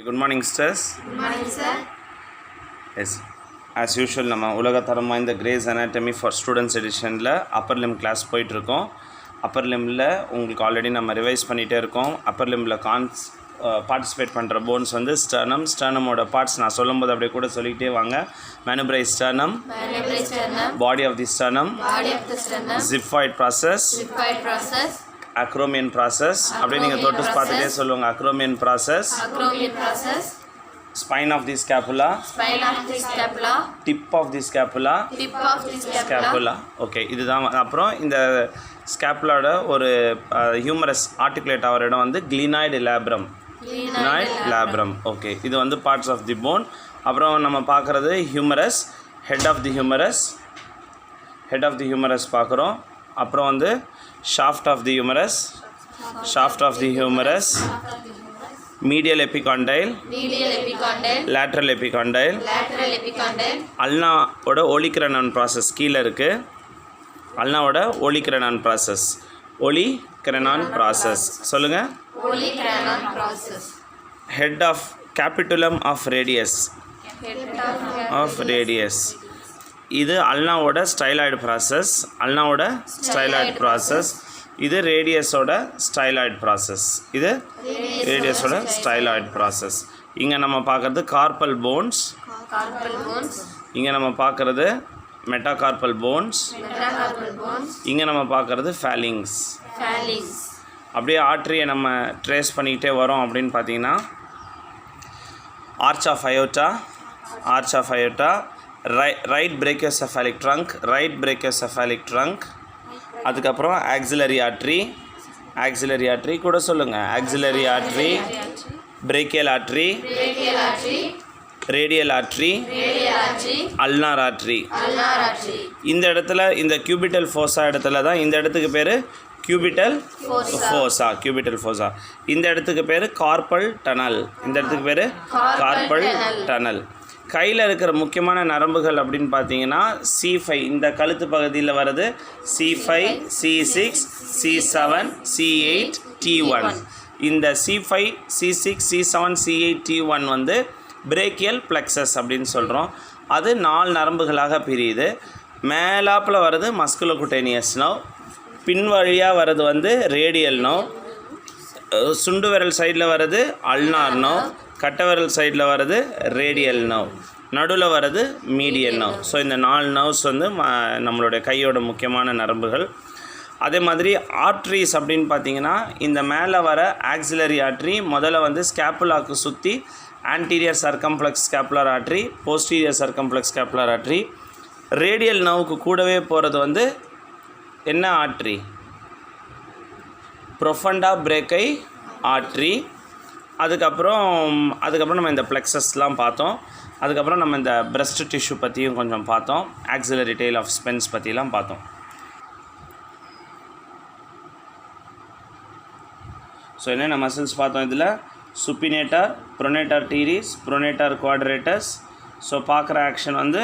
Good morning, sirs. Good morning, sir. Yes. As usual, நம்ம உலகத்தரம் வாய்ந்த கிரேஸ் அனாட்டமி ஃபார் ஸ்டூடெண்ட்ஸ் எடிஷனில் upper limb class போயிட்டுருக்கோம். Upper லிம்மில் உங்களுக்கு ஆல்ரெடி நம்ம ரிவைஸ் பண்ணிகிட்டே இருக்கோம். அப்பர் லிம்மில் பார்ட்டிசிபேட் பண்ணுற போன்ஸ் வந்து ஸ்டர்னமோட பார்ட்ஸ் நான் சொல்லும்போது அப்படியே கூட சொல்லிக்கிட்டே வாங்க. Manubrium sternum, body of the sternum, xiphoid process, acromion process, அப்படியே நீங்கள் தொட்டு பார்த்துட்டே சொல்லுவாங்க. Acromion process, spine of the scapula, tip of the scapula, okay. இதுதான். அப்புறம் இந்த ஸ்கேப்புலாவோட ஒரு ஹியூமரஸ் ஆர்டிகுலேட் ஆகிற இடம் வந்து கிளினாய்டு லேப்ரம், ஓகே. இது வந்து பார்ட்ஸ் ஆஃப் தி போன். அப்புறம் நம்ம பார்க்குறது humerus, head of the humerus பார்க்குறோம். அப்புறம் வந்து shaft of the humerus, medial epicondyle, lateral epicondyle, அல்னாவோட ஓலிக்ரனான் ப்ராசஸ் கீழே இருக்குது. அல்னாவோட ஓலிக்ரனான் ப்ராசஸ் சொல்லுங்கள். Head of capitulum of radius, இது அல்னாவோட ஸ்டைலாய்டு ப்ராசஸ். இது ரேடியஸோட ஸ்டைலாய்டு ப்ராசஸ். இங்கே நம்ம பார்க்குறது கார்பல் போன்ஸ், இங்கே நம்ம பார்க்குறது மெட்டாகார்பல் போன்ஸ், இங்கே நம்ம பார்க்குறது ஃபேலிங்ஸ். அப்படியே ஆர்ட்ரியை நம்ம ட்ரேஸ் பண்ணிக்கிட்டே வரோம் அப்படின்னு பார்த்தீங்கன்னா arch of aorta, right brachiocephalic trunk, அதுக்கப்புறம் ஆக்சிலரி ஆர்ட்ரி கூட சொல்லுங்கள். Axillary artery, brachial artery, radial artery, ulnar artery. இந்த இடத்துல இந்த கியூபிட்டல் ஃபோசா இடத்துல தான், இந்த இடத்துக்கு பேர் கியூபிட்டல் ஃபோசா. இந்த இடத்துக்கு பேர் கார்பல் டனல். கையில் இருக்கிற முக்கியமான நரம்புகள் அப்படின்னு பார்த்தீங்கன்னா C5, இந்த கழுத்து பகுதியில் வர்றது C5, C6, C7, C8, T1. இந்த C5, C6, C7, C8, T1 வந்து பிரேக்கியல் பிளெக்ஸஸ் அப்படின்னு சொல்கிறோம். அது 4 நரம்புகளாக பிரியுது. மேலாப்பில் வர்றது மஸ்குலோகுட்டேனியஸ் நர்வ், பின் வழியாக வர்றது வந்து ரேடியல் நர்வ், சுண்டு விரல் சைடில் வர்றது அல்னார் நர்வ், கட்டை விரல் சைடில் வர்றது ரேடியல் நர்வ், நடுவில் வர்றது மீடியல் நர்வ். ஸோ இந்த 4 நர்வ்ஸ் வந்து நம்மளுடைய கையோட முக்கியமான நரம்புகள். அதே மாதிரி ஆர்ட்ரிஸ் அப்படின்னு பார்த்தீங்கன்னா இந்த மேலே வர ஆக்சிலரி ஆர்ட்ரி முதல்ல வந்து ஸ்கேப்புலாக்கு சுற்றி anterior circumflex scapular artery, posterior circumflex scapular artery. Radial நர்வுக்கு கூடவே போகிறது வந்து என்ன ஆர்ட்ரி? ப்ரொஃபண்டா பிரேக்கை ஆர்ட்ரி. அதுக்கப்புறம் நம்ம இந்த பிளெக்ஸஸ்லாம் பார்த்தோம். அதுக்கப்புறம் நம்ம இந்த பிரஸ்ட் டிஷ்யூ பற்றியும் கொஞ்சம் பார்த்தோம். ஆக்சிலரி டெயில் ஆஃப் ஸ்பென்ஸ் பற்றிலாம் பார்த்தோம். ஸோ என்னென்ன மசில்ஸ் பார்த்தோம் இதில்? சுப்பினேட்டார், ப்ரொனேட்டார் டீரிஸ், ப்ரொனேட்டார் குவாட்ரேட்டஸ். ஸோ பார்க்குற ஆக்ஷன் வந்து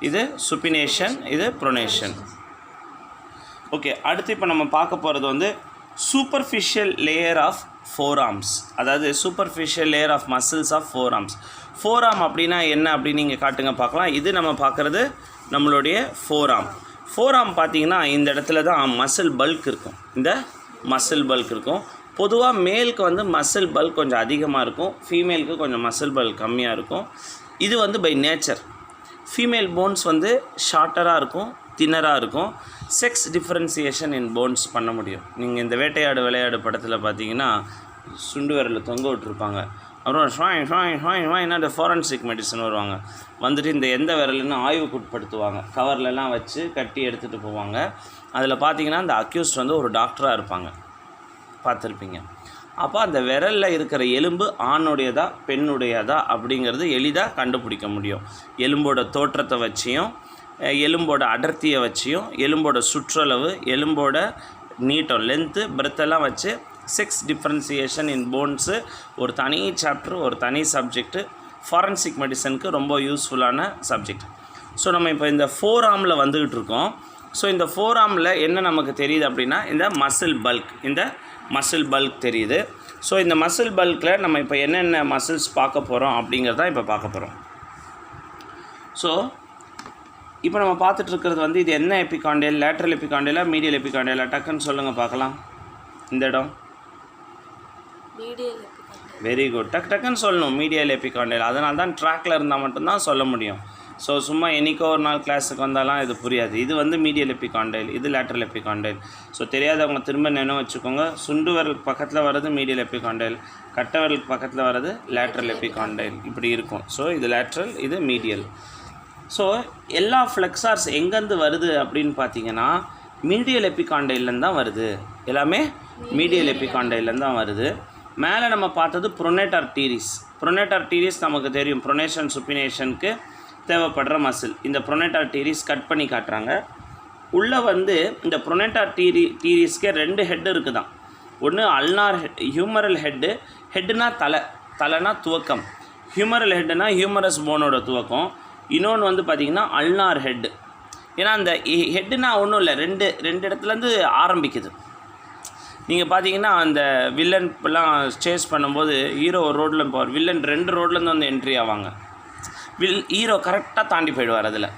இது சுப்பினேஷன், இது ப்ரொனேஷன். ஓகே, அடுத்து இப்போ நம்ம பார்க்க போகிறது வந்து சூப்பர்ஃபிஷியல் லேயர் ஆஃப் ஃபோர்ஆர்ம்ஸ், அதாவது superficial layer of muscles of forearms. Forearm அப்படின்னா என்ன அப்படின்னு நீங்கள் காட்டுங்க பார்க்கலாம். இது நம்ம பார்க்குறது நம்மளுடைய ஃபோர்ஆர்ம் பார்த்தீங்கன்னா இந்த இடத்துல தான் மசில் பல்க் இருக்கும். பொதுவாக மேலுக்கு வந்து மசில் பல்க் கொஞ்சம் அதிகமாக இருக்கும், ஃபீமேலுக்கு கொஞ்சம் மசில் பல்க் கம்மியாக இருக்கும். இது வந்து பை நேச்சர். ஃபீமேல் போன்ஸ் வந்து ஷார்ட்டராக இருக்கும், தின்னராக இருக்கும். செக்ஸ் டிஃப்ரென்சியேஷன் இன் போன்ஸ் பண்ண முடியும். நீங்கள் இந்த வேட்டையாடு விளையாடு படத்தில் பார்த்தீங்கன்னா சுண்டு விரலில் தொங்க விட்டுருப்பாங்க. அப்புறம் என்ன ஃபாரன்சிக் மெடிசன் வருவாங்க, வந்துட்டு இந்த எந்த விரலுன்னு ஆய்வுக்கு உட்படுத்துவாங்க. கவர்லலாம் வச்சு கட்டி எடுத்துகிட்டு போவாங்க. அதில் பார்த்தீங்கன்னா இந்த அக்யூஸ்ட் வந்து ஒரு டாக்டராக இருப்பாங்க, பார்த்துருப்பீங்க. அப்போ அந்த விரலில் இருக்கிற எலும்பு ஆணுடையதா பெண்ணுடையதா அப்படிங்கிறது எளிதாக கண்டுபிடிக்க முடியும். எலும்போட தோற்றத்தை வச்சியும், எலும்போட அடர்த்தியை வச்சியும், எலும்போட சுற்றளவு, எலும்போட நீட்டம், லென்த்து, பிரெத்தெல்லாம் வச்சு செக்ஸ் டிஃப்ரென்சியேஷன் இன் போன்ஸு ஒரு தனி சாப்டர், ஒரு தனி சப்ஜெக்ட்டு. ஃபாரன்சிக் மெடிசனுக்கு ரொம்ப யூஸ்ஃபுல்லான சப்ஜெக்ட். ஸோ நம்ம இப்போ இந்த ஃபோர்ஆர்மில் வந்துக்கிட்டு இருக்கோம். ஸோ இந்த ஃபோர்ஆர்மில் என்ன நமக்கு தெரியுது அப்படின்னா இந்த மசில் பல்க் தெரியுது. ஸோ இந்த மசில் பல்கில் நம்ம இப்போ என்னென்ன மசில்ஸ் பார்க்க போகிறோம் அப்படிங்கிறதான் இப்போ பார்க்க போகிறோம். ஸோ இப்போ நம்ம பார்த்துட்ருக்கிறது வந்து இது என்ன எபிகாண்டியல், லேட்ரல் எபிகாண்டியலா மீடியல் எபிகாண்டியலா? டக்குன்னு சொல்லுங்கள் பார்க்கலாம். இந்த இடம் வெரி குட். டக்குன்னு சொல்லணும் மீடியல் எபிகாண்டியல். அதனால தான் ட்ராக்கில் இருந்தால் மட்டும்தான் சொல்ல முடியும். ஸோ சும்மா என்றைக்கோ ஒரு நாள் கிளாஸுக்கு வந்தாலாம் இது புரியாது. இது வந்து மீடியல் எபிகாண்டியல், இது லேட்ரல் எபிகாண்டியல். ஸோ தெரியாதவங்க திரும்ப நினைவு வச்சுக்கோங்க. சுண்டு விரலுக்கு பக்கத்தில் வர்றது மீடியல் எபிகாண்டியல், கட்டை விரலுக்கு பக்கத்தில் வர்றது லேட்ரல் எபிகாண்டியல். இப்படி இருக்கும். ஸோ இது லேட்ரல், இது மீடியல். ஸோ எல்லா ஃப்ளெக்ஸார்ஸ் எங்கேருந்து வருது அப்படின்னு பார்த்தீங்கன்னா மீடியல் எபிகாண்டைலேருந்து தான் வருது. எல்லாமே மீடியல் எபிகாண்டைலேருந்து தான் வருது. மேலே நம்ம பார்த்தது ப்ரொனேட் ஆர்டீரிஸ். ப்ரொனேட் ஆர்டீரிஸ் நமக்கு தெரியும், ப்ரொனேஷன் சுப்பினேஷனுக்கு தேவைப்படுற மசில். இந்த ப்ரொனேட் ஆர்டீரிஸ் கட் பண்ணி காட்டுறாங்க. உள்ளே வந்து இந்த ப்ரொனேட் ஆர்டீரிஸ்க்கே 2 ஹெட் இருக்குதான். ஒன்று அல்னார் ஹியூமரல் ஹெட்டு. ஹெட்டுனா தலைனா துவக்கம். ஹியூமரல் ஹெட்டுனா ஹியூமரஸ் போனோட துவக்கம். இன்னொன்று வந்து பார்த்திங்கன்னா அல்னார் ஹெட்டு. ஏன்னா அந்த ஹெட்டுனா ஒன்றும் இல்லை, ரெண்டு இடத்துலேருந்து ஆரம்பிக்குது. நீங்கள் பார்த்தீங்கன்னா அந்த வில்லன்லாம் சேஸ் பண்ணும்போது ஹீரோ ஒரு ரோட்டில் போவார், வில்லன் 2 ரோட்லேருந்து வந்து என்ட்ரி ஆவாங்க. ஹீரோ கரெக்டாக தாண்டி போயிடுவார். அதில்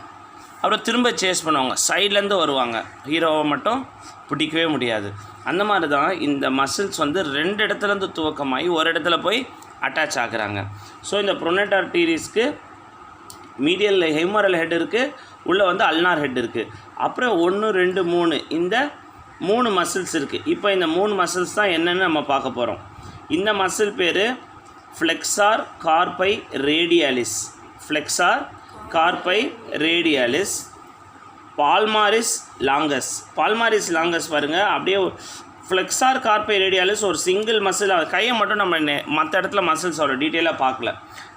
அப்புறம் திரும்ப சேஸ் பண்ணுவாங்க, சைட்லேருந்து வருவாங்க, ஹீரோவை மட்டும் பிடிக்கவே முடியாது. அந்த மாதிரி தான் இந்த மசில்ஸ் வந்து 2 இடத்துலேருந்து துவக்கமாகி ஒரு இடத்துல போய் அட்டாச் ஆகுறாங்க. ஸோ இந்த ப்ரொனேட் ஆர்டீரிஸ்க்கு மீடியல் ஹியூமரல் ஹெட் இருக்குது, உள்ளே வந்து அல்னார் ஹெட் இருக்குது. அப்புறம் 1 2 3 இந்த 3 மசில்ஸ் இருக்குது. இப்போ இந்த 3 மசில்ஸ் தான் என்னென்னு நம்ம பார்க்க போகிறோம். இந்த மசில் பேர் flexor carpi radialis. Flexor carpi radialis. Palmaris longus. பால்மாரிஸ் longus பாருங்கள், அப்படியே ஃப்ளெக்ஸார் கார்பை ரேடியாலிஸ் ஒரு சிங்கிள் மசில். கையை மட்டும் நம்ம மற்ற இடத்துல மசில்ஸ் அவ்வளோ டீட்டெயிலாக பார்க்கல,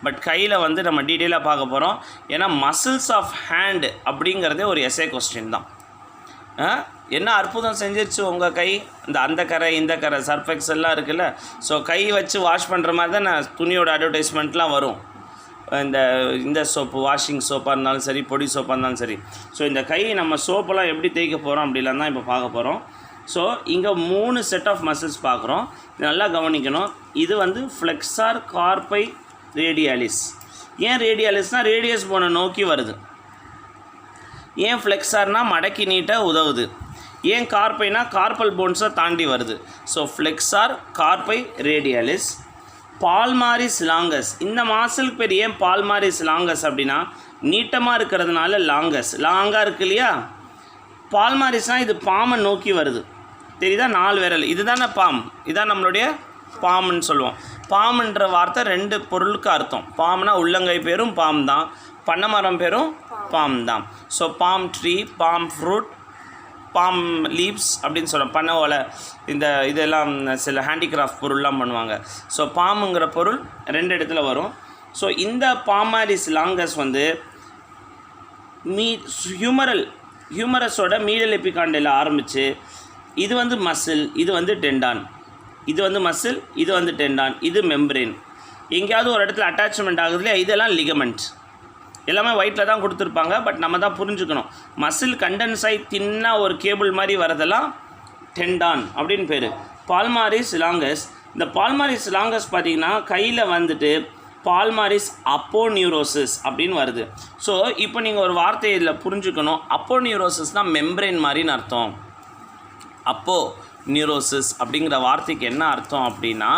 பட் கையில் வந்து நம்ம டீட்டெயிலாக பார்க்க போகிறோம். ஏன்னா மசில்ஸ் ஆஃப் ஹேண்டு அப்படிங்கிறதே ஒரு எஸ்ஏ கொஸ்டின் தான். என்ன அற்புதம் செஞ்சிருச்சு உங்கள் கை, அந்த கரை இந்த கரை சர்ஃபெக்ஸ் எல்லாம் இருக்குல்ல. ஸோ கை வச்சு வாஷ் பண்ணுற மாதிரி தான் நான் துணியோட அட்வர்டைஸ்மெண்ட்லாம் வரும். இந்த சோப்பு, வாஷிங் சோப்பாக இருந்தாலும் சரி, பொடி சோப்பாக இருந்தாலும் சரி. ஸோ இந்த கை நம்ம சோப்பெல்லாம் எப்படி தேய்க்க போகிறோம் அப்படிலாம் தான் இப்போ பார்க்க போகிறோம். ஸோ இங்கே 3 செட் ஆஃப் மசில்ஸ் பார்க்குறோம். நல்லா கவனிக்கணும். இது வந்து ஃப்ளெக்ஸார் கார்பை ரேடியாலிஸ். ஏன் ரேடியாலிஸ்னால் ரேடியஸ் போனை நோக்கி வருது. ஏன் ஃப்ளெக்ஸார்னால் மடக்கி நீட்ட உதவுது. ஏன் கார்பைனா கார்பல் போன்ஸை தாண்டி வருது. So flexor carpi radialis. Palmaris longus. இந்த மசிலுக்கு பேர் ஏன் பால்மாரிஸ் லாங்கஸ் அப்படின்னா நீட்டமாக இருக்கிறதுனால லாங்கஸ், லாங்காக இருக்கு இல்லையா. பால்மாரிஸ்னால் இது பாமை நோக்கி வருது, தெரியுதா? 4 விரல், இதுதானே பாம், இதுதான் நம்மளுடைய பாம்னு சொல்லுவோம். பாம்புன்ற வார்த்தை 2 பொருளுக்கு அர்த்தம். பாம்னா உள்ளங்கை பேரும் பாம் தான், பனைமரம் பேரும் பாம் தான். So bomb tree, bomb fruit, bomb leaves அப்படின்னு சொல்கிறோம். பனை ஓலை, இதெல்லாம் சில ஹேண்டிகிராஃப்ட் பொருள்லாம் பண்ணுவாங்க. ஸோ பாம்புங்கிற பொருள் 2 இடத்துல வரும். ஸோ இந்த பால்மாரிஸ் லாங்கஸ் வந்து ஹியூமரஸோட மீடியல் எபிகாண்டியில் ஆரம்பித்து இது வந்து மசில், இது வந்து டெண்டான், இது வந்து மசில், இது வந்து டெண்டான், இது மெம்பரேன். எங்கேயாவது ஒரு இடத்துல அட்டாச்மெண்ட் ஆகுது இல்லையா, இதெல்லாம் லிகமெண்ட். எல்லாமே ஒயிட்டில் தான் கொடுத்துருப்பாங்க, பட் நம்ம தான் புரிஞ்சுக்கணும். மசில் கண்டென்ஸ் ஆகி தின்னாக ஒரு கேபிள் மாதிரி வரதெல்லாம் டெண்டான் அப்படின்னு பேர். பால்மாரிஸ் லாங்கஸ். இந்த பால்மாரிஸ் லாங்கஸ் பார்த்திங்கன்னா கையில் வந்துட்டு பால்மாரிஸ் அப்போனியூரோசிஸ் அப்படின்னு வருது. ஸோ இப்போ நீங்கள் ஒரு வார்த்தையை இதில் புரிஞ்சுக்கணும். அப்போனியூரோசிஸ்னால் மெம்பரேன் மாதிரின்னு அர்த்தம். அப்போ நியூரோசிஸ் அப்படிங்கிற வார்த்தைக்கு என்ன அர்த்தம் அப்படின்னா,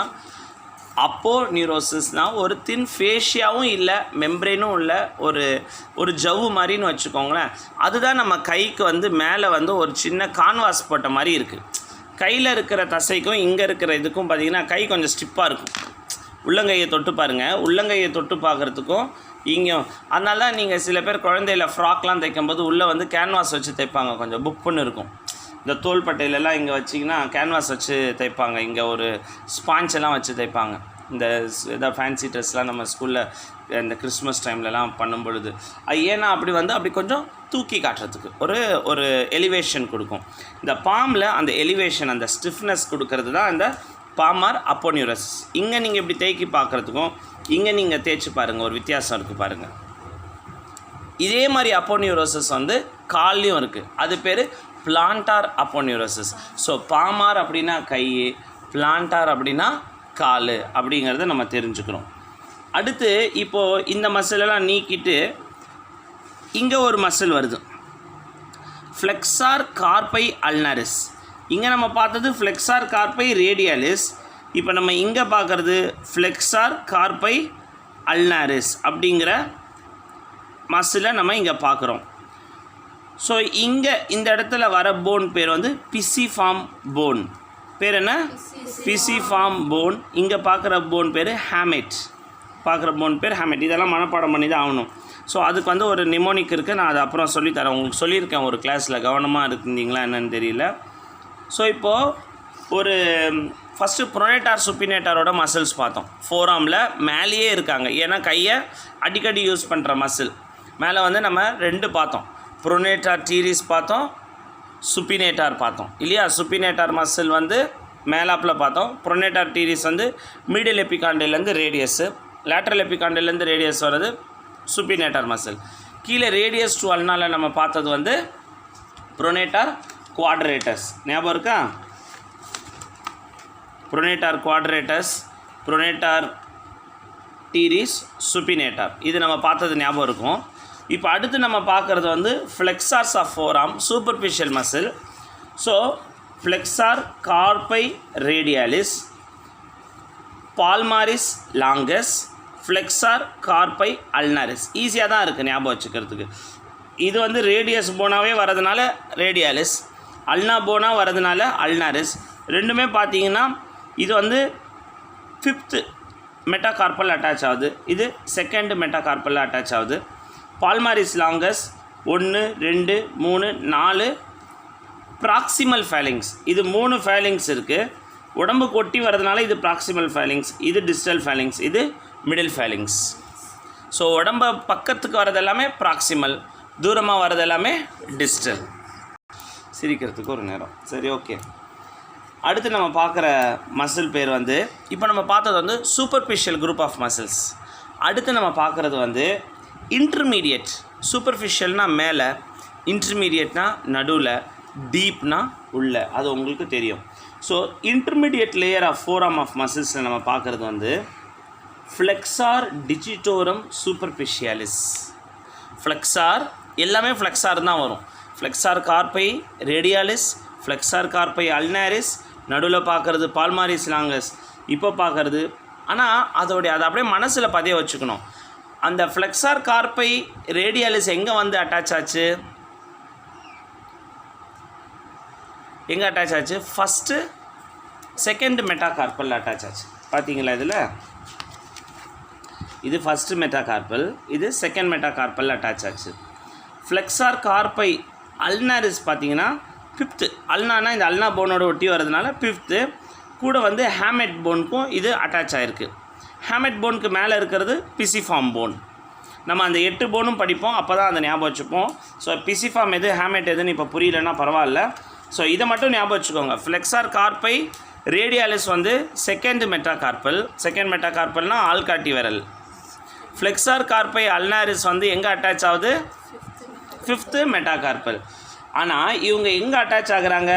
அப்போ நியூரோசிஸ்னால் ஒரு தின் ஃபேஷியாவும் இல்லை, மெம்பரேனும் இல்லை, ஒரு ஜவ்வு மாதிரின்னு வச்சுக்கோங்களேன். அதுதான் நம்ம கைக்கு வந்து மேலே வந்து ஒரு சின்ன கான்வாஸ் போட்ட மாதிரி இருக்குது. கையில் இருக்கிற தசைக்கும் இங்கே இருக்கிற இதுக்கும் பார்த்திங்கன்னா கை கொஞ்சம் ஸ்டிப்பாக இருக்கும். உள்ளங்கையை தொட்டு பாருங்கள், உள்ளங்கையை தொட்டு பார்க்குறதுக்கும் இங்கேயும். அதனால தான் நீங்கள் சில பேர் குழந்தையில ஃப்ராக்லாம் தைக்கும்போது உள்ளே வந்து கேன்வாஸ் வச்சு தைப்பாங்க, கொஞ்சம் புக்குன்னு இருக்கும். இந்த தோள்பட்டையிலலாம் இங்கே வச்சிங்கன்னா கேன்வாஸ் வச்சு தைப்பாங்க, இங்கே ஒரு ஸ்பாஞ்செல்லாம் வச்சு தைப்பாங்க. இந்த எதாவது ஃபேன்சி ட்ரெஸ்லாம் நம்ம ஸ்கூலில் இந்த கிறிஸ்மஸ் டைம்லலாம் பண்ணும் பொழுது ஏன்னா அப்படி கொஞ்சம் தூக்கி காட்டுறதுக்கு ஒரு எலிவேஷன் கொடுக்கும். இந்த பாமில் அந்த எலிவேஷன், அந்த ஸ்டிஃப்னஸ் கொடுக்கறது தான் இந்த பாமார் அப்போனியூரோசிஸ். இங்கே நீங்கள் இப்படி தேய்க்கி பார்க்குறதுக்கும் இங்கே நீங்கள் தேய்ச்சி பாருங்கள், ஒரு வித்தியாசம் இருக்குது பாருங்கள். இதே மாதிரி அப்போனியூரோசிஸ் வந்து கால்லையும் இருக்குது. அது பேர் பிளான்டார் அப்போனியூரோசிஸ். ஸோ பாமார் அப்படின்னா கை, பிளான்டார் அப்படின்னா கால் அப்படிங்கிறத நம்ம தெரிஞ்சுக்கிறோம். அடுத்து இப்போது இந்த மசிலெல்லாம் நீக்கிட்டு இங்கே ஒரு மசில் வருது, ஃப்ளெக்ஸார் கார்பை அல்னாரிஸ். இங்கே நம்ம பார்த்தது ஃப்ளெக்ஸார் கார்பை ரேடியாலிஸ். இப்போ நம்ம இங்கே பார்க்குறது ஃப்ளெக்ஸார் கார்பை அல்னாரிஸ் அப்படிங்கிற மசிலை நம்ம இங்கே பார்க்குறோம். ஸோ இங்கே இந்த இடத்துல வர போன் பேர் வந்து பிசிஃபார்ம் போன். பேர் என்ன? பிசிஃபார்ம் போன். இங்கே பார்க்குற போன் பேர் ஹேமெட். பார்க்குற போன் பேர் ஹேமெட். இதெல்லாம் மனப்பாடம் பண்ணி தான் ஆகணும். ஸோ அதுக்கு வந்து ஒரு நிமோனிக் இருக்குது, நான் அதை அப்புறம் சொல்லித்தரேன். உங்களுக்கு சொல்லியிருக்கேன் ஒரு கிளாஸில், கவனமாக இருந்தீங்களா என்னன்னு தெரியல. ஸோ இப்போது ஒரு ஃபஸ்ட்டு ப்ரொனேட்டார் சுப்பினேட்டாரோட மசில்ஸ் பார்த்தோம். ஃபோராமில் மேலேயே இருக்காங்க, ஏன்னா கையை அடிக்கடி யூஸ் பண்ணுற மசில். மேலே வந்து நம்ம 2 பார்த்தோம், ப்ரொனேட்டார் டீரிஸ் பார்த்தோம், சுப்பினேட்டார் பார்த்தோம் இல்லையா. சுப்பினேட்டார் மசில் வந்து மேலாப்பில் பார்த்தோம். ப்ரொனேட்டார் டீரிஸ் வந்து மீடியல் எபிகாண்டிலேருந்து ரேடியஸு, லேட்ரல் எபிகாண்டிலேருந்து ரேடியஸ் வர்றது சுப்பினேட்டார் மசில். கீழே ரேடியஸ் டு அல்னால நம்ம பார்த்தது வந்து ப்ரொனேட்டார் குவாட்ரேட்டஸ். ஞாபகம் இருக்கா? ப்ரொனேட்டார் குவாட்ரேட்டஸ், ப்ரொனேட்டார் டீரிஸ், சுப்பினேட்டார். இது நம்ம பார்த்தது ஞாபகம் இருக்கும். இப்போ அடுத்து நம்ம பார்க்குறது வந்து flexors of forearm, superficial muscle. So flexor carpi radialis, palmaris longus, flexor carpi ulnaris. ஈஸியாக தான் இருக்குது ஞாபகம் வச்சுக்கிறதுக்கு. இது வந்து ரேடியஸ் போனாவே வரதுனால ரேடியாலிஸ், அல்னா போனா வரதுனால அல்னாரிஸ். ரெண்டுமே பார்த்தீங்கன்னா இது வந்து 5th மெட்டாகார்பல் அட்டாச் ஆகுது, இது 2nd மெட்டாகார்பல் அட்டாச் ஆகுது. பால்மாரிஸ் லாங்கஸ் 1 2 3 4 ப்ராக்சிமல் ஃபேலிங்ஸ். இது 3 ஃபேலிங்ஸ் இருக்குது. உடம்பு கொட்டி வரதுனால இது ப்ராக்சிமல் ஃபேலிங்ஸ், இது டிஸ்டல் ஃபேலிங்ஸ், இது மிடில் ஃபேலிங்ஸ். ஸோ உடம்பை பக்கத்துக்கு வரது எல்லாமே ப்ராக்சிமல், தூரமாக வரது எல்லாமே டிஸ்டல். சிரிக்கிறதுக்கு ஒரு நேரம். சரி, ஓகே. அடுத்து நம்ம பார்க்குற மசில் பேர் வந்து, இப்போ நம்ம பார்த்தது வந்து சூப்பர்ஃபிஷியல் குரூப் ஆஃப் மசில்ஸ். அடுத்து நம்ம பார்க்குறது வந்து இன்டர்மீடியட். சூப்பர்ஃபிஷியல்னால் மேலே, இன்டர்மீடியட்னா நடுவில், டீப்னா உள்ள. அது உங்களுக்கு தெரியும். So intermediate layer of forearm of மசில்ஸில் நம்ம பார்க்குறது வந்து ஃப்ளெக்ஸார் டிஜிட்டோரம் சூப்பர்ஃபிஷியாலிஸ். ஃப்ளெக்ஸார் எல்லாமே ஃப்ளெக்ஸார் தான் வரும். Flexor carpi radialis, flexor carpi அல்னாரிஸ், நடுவில் பார்க்குறது பால்மாரிஸ் லாங்கஸ், இப்போ பார்க்குறது. ஆனால் அதை அப்படியே மனசில் பதிய வச்சுக்கணும். அந்த ஃப்ளெக்ஸார் கார்பை ரேடியாலிஸ் எங்கே வந்து அட்டாச் ஆச்சு? எங்கே அட்டாச் ஆச்சு? ஃபஸ்ட்டு 2nd மெட்டாகார்பல் அட்டாச் ஆச்சு. பார்த்தீங்களா? இதில் இது ஃபஸ்ட்டு மெட்டாகார்பல், இது 2nd மெட்டாகார்பல் அட்டாச் ஆச்சு. ஃப்ளெக்ஸார் கார்பை அல்னாரிஸ் பார்த்தீங்கன்னா 5th. அல்னானா இந்த அல்னா போனோட ஒட்டி வரதுனால 5th. கூட வந்து ஹேமெட் போனுக்கும் இது அட்டாச் ஆகிருக்கு. ஹேமெட் போனுக்கு மேலே இருக்கிறது பிசிஃபார்ம் போன். நம்ம அந்த 8 போனும் படிப்போம், அப்போ தான் அந்த ஞாபகம் வச்சுப்போம். ஸோ பிசிஃபார்ம் எது, ஹேமெட் எதுன்னு இப்போ புரியலன்னா பரவாயில்ல. ஸோ இதை மட்டும் ஞாபகம் வச்சுக்கோங்க. ஃப்ளெக்ஸார் கார்பை ரேடியாலிஸ் வந்து 2nd மெட்டாகார்பல். 2nd மெட்டாகார்பல்னால் ஆள்காட்டி விரல். ஃப்ளெக்ஸார் கார்பை அல்னாரிஸ் வந்து எங்கே அட்டாச் ஆகுது? 5th metacarpal. ஆனால் இவங்க எங்கே அட்டாச் ஆகுறாங்க?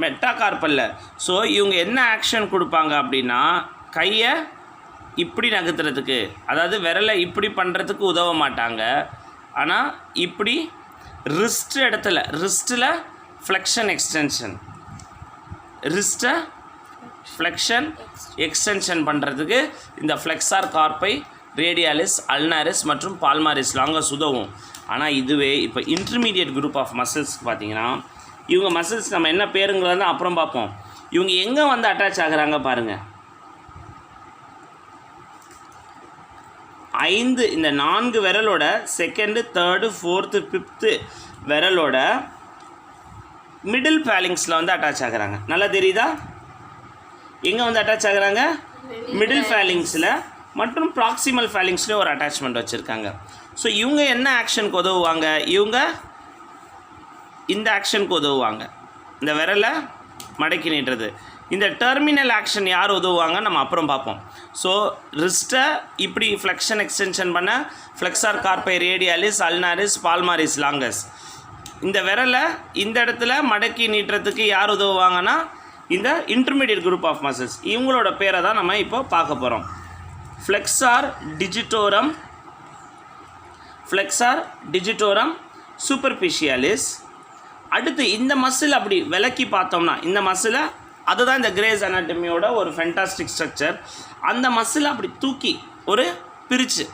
மெட்டாகார்பலில். ஸோ இவங்க என்ன ஆக்ஷன் கொடுப்பாங்க அப்படின்னா, கையை இப்படி நகர்த்துறதுக்கு, அதாவது விரலை இப்படி பண்ணுறதுக்கு உதவ மாட்டாங்க. ஆனால் இப்படி ரிஸ்ட் இடத்துல, ரிஸ்ட்டில் ஃப்ளெக்ஷன் எக்ஸ்டென்ஷன், ரிஸ்ட்டை ஃப்ளெக்ஷன் எக்ஸ்டென்ஷன் பண்ணுறதுக்கு இந்த ஃப்ளெக்ஸார் கார்பை ரேடியாலிஸ், அல்னாரிஸ் மற்றும் பால்மாரிஸ் லாங்கஸ் உதவும். ஆனால் இதுவே இப்போ இன்டர்மீடியட் குரூப் ஆஃப் மசில்ஸ்க்கு பார்த்தீங்கன்னா, இவங்க மசில்ஸ் நம்ம என்ன பேருங்கிறத அப்புறம் பார்ப்போம். இவங்க எங்கே வந்து அட்டாச் ஆகுறாங்க பாருங்கள். 5 இந்த 4 விரலோட 2nd 3rd 4th 5th விரலோட middle ஃபேலிங்ஸில் வந்து அட்டாச் ஆகுறாங்க. நல்லா தெரியுதா? எங்கே வந்து அட்டாச் ஆகுறாங்க? மிடில் ஃபேலிங்ஸில் மற்றும் ப்ராக்சிமல் ஃபேலிங்ஸ்லேயும் ஒரு அட்டாச்மெண்ட் வச்சுருக்காங்க. ஸோ இவங்க என்ன ஆக்ஷனுக்கு உதவுவாங்க? இவங்க இந்த ஆக்ஷனுக்கு உதவுவாங்க, இந்த விரலை மடக்கி நீட்டுறது. இந்த டெர்மினல் ஆக்ஷன் யார் உதவுவாங்க நம்ம அப்புறம் பார்ப்போம். ஸோ ரிஸ்ட்டை இப்படி ஃப்ளெக்ஷன் எக்ஸ்டென்ஷன் பண்ண ஃப்ளெக்ஸார் கார்பை ரேடியாலிஸ், அல்னாரிஸ், பால்மாரிஸ் லாங்கஸ். இந்த விரலை இந்த இடத்துல மடக்கி நீட்டுறதுக்கு யார் உதவுவாங்கன்னா இந்த இன்டர்மீடியட் குரூப் ஆஃப் மசில்ஸ். இவங்களோட பேரை தான் நம்ம இப்போ பார்க்க போகிறோம். Flexor digitorum சூப்பர்ஃபிஷியாலிஸ். அடுத்து இந்த மசில் அப்படி விலக்கி பார்த்தோம்னா, இந்த மசிலை அதுதான் இந்த கிரேஸ் அனாட்டமியோட ஒரு ஃபென்டாஸ்டிக் ஸ்ட்ரக்சர். அந்த மசிலை அப்படி தூக்கி ஒரு பிரித்து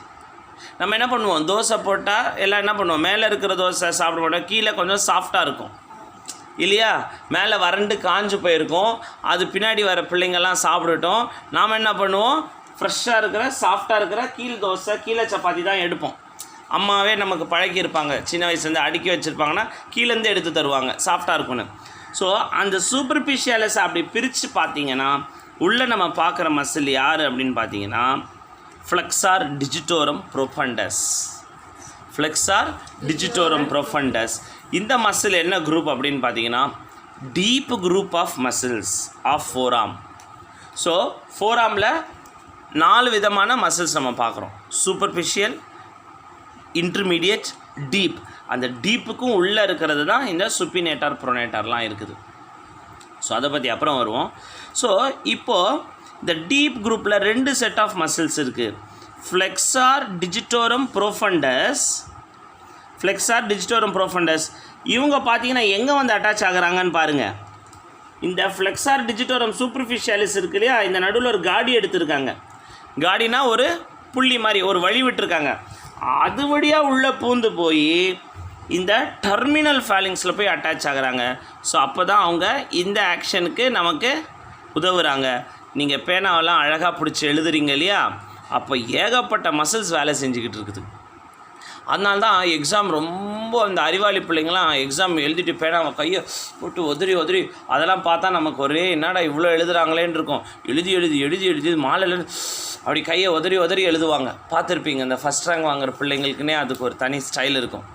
நம்ம என்ன பண்ணுவோம், தோசை போட்டால் எல்லாம் என்ன பண்ணுவோம், மேலே இருக்கிற தோசை சாப்பிட மாட்டோம், கீழே கொஞ்சம் சாஃப்டாக இருக்கும் இல்லையா, மேலே வறண்டு காஞ்சு போயிருக்கும். அது பின்னாடி வர பிள்ளைங்கள்லாம் சாப்பிட்டுட்டோம். நாம் என்ன பண்ணுவோம், ஃப்ரெஷ்ஷாக இருக்கிற சாஃப்டாக இருக்கிற கீழ் தோசை கீழே சப்பாத்தி தான் எடுப்போம். அம்மாவே நமக்கு பழக்கியிருப்பாங்க, சின்ன வயசுலேருந்து அடுக்கி வச்சுருப்பாங்கன்னா கீழேருந்து எடுத்து தருவாங்க சாஃப்டாக இருக்குன்னு. ஸோ அந்த சூப்பர்ஃபிஷியாலிஸ் அப்படி பிரித்து பார்த்தீங்கன்னா உள்ளே நம்ம பார்க்குற மசில் யார் அப்படின்னு பார்த்தீங்கன்னா ஃப்ளெக்ஸார் டிஜிட்டோரம் ப்ரொஃபண்டஸ். இந்த மசில் என்ன குரூப் அப்படின்னு பார்த்தீங்கன்னா deep group of muscles of forearm. So ஃபோராமில் 4 விதமான மசில்ஸ் நம்ம பார்க்குறோம். Superficial, intermediate, deep. அந்த டீப்புக்கும் உள்ளே இருக்கிறது தான் இந்த சுப்பினேட்டார் ப்ரோனேட்டார்லாம் இருக்குது. ஸோ அதை பற்றி அப்புறம் வருவோம். ஸோ இப்போது இந்த டீப் குரூப்பில் 2 செட் ஆஃப் மசில்ஸ் இருக்குது. ஃப்ளெக்ஸார் டிஜிட்டோரம் ப்ரோஃபண்டஸ். இவங்க பார்த்தீங்கன்னா எங்கே வந்து அட்டாச் ஆகுறாங்கன்னு பாருங்கள். இந்த ஃப்ளெக்ஸார் டிஜிட்டோரம் சூப்பர்ஃபிஷியாலிஸ் இருக்கு இல்லையா, இந்த நடுவில் ஒரு காடி எடுத்திருக்காங்க. காடினா ஒரு புள்ளி மாதிரி ஒரு வழி விட்டுருக்காங்க. அது வழியாக உள்ளே பூந்து போய் இந்த டெர்மினல் ஃபேலிங்ஸில் போய் அட்டாச் ஆகுறாங்க. ஸோ அப்போ தான் அவங்க இந்த ஆக்ஷனுக்கு நமக்கு உதவுறாங்க. நீங்கள் பேனாவெல்லாம் அழகாக பிடிச்சி எழுதுறீங்க இல்லையா, அப்போ ஏகப்பட்ட மசில்ஸ் வேலை செஞ்சுக்கிட்டு இருக்குது. அதனால தான் எக்ஸாம் ரொம்ப இந்த அறிவாளி பிள்ளைங்களாம் எக்ஸாம் எழுதிட்டு பேனாவை கையை போட்டு ஒதுரி அதெல்லாம் பார்த்தா நமக்கு ஒரே என்னடா இவ்வளோ எழுதுகிறாங்களேன்னு இருக்கும். எழுதி மாலையில் அப்படி கையை ஒதறி எழுதுவாங்க. பார்த்துருப்பீங்க, இந்த ஃபஸ்ட் ரேங்க் வாங்குகிற பிள்ளைங்களுக்குன்னே அதுக்கு ஒரு தனி ஸ்டைல் இருக்கும்.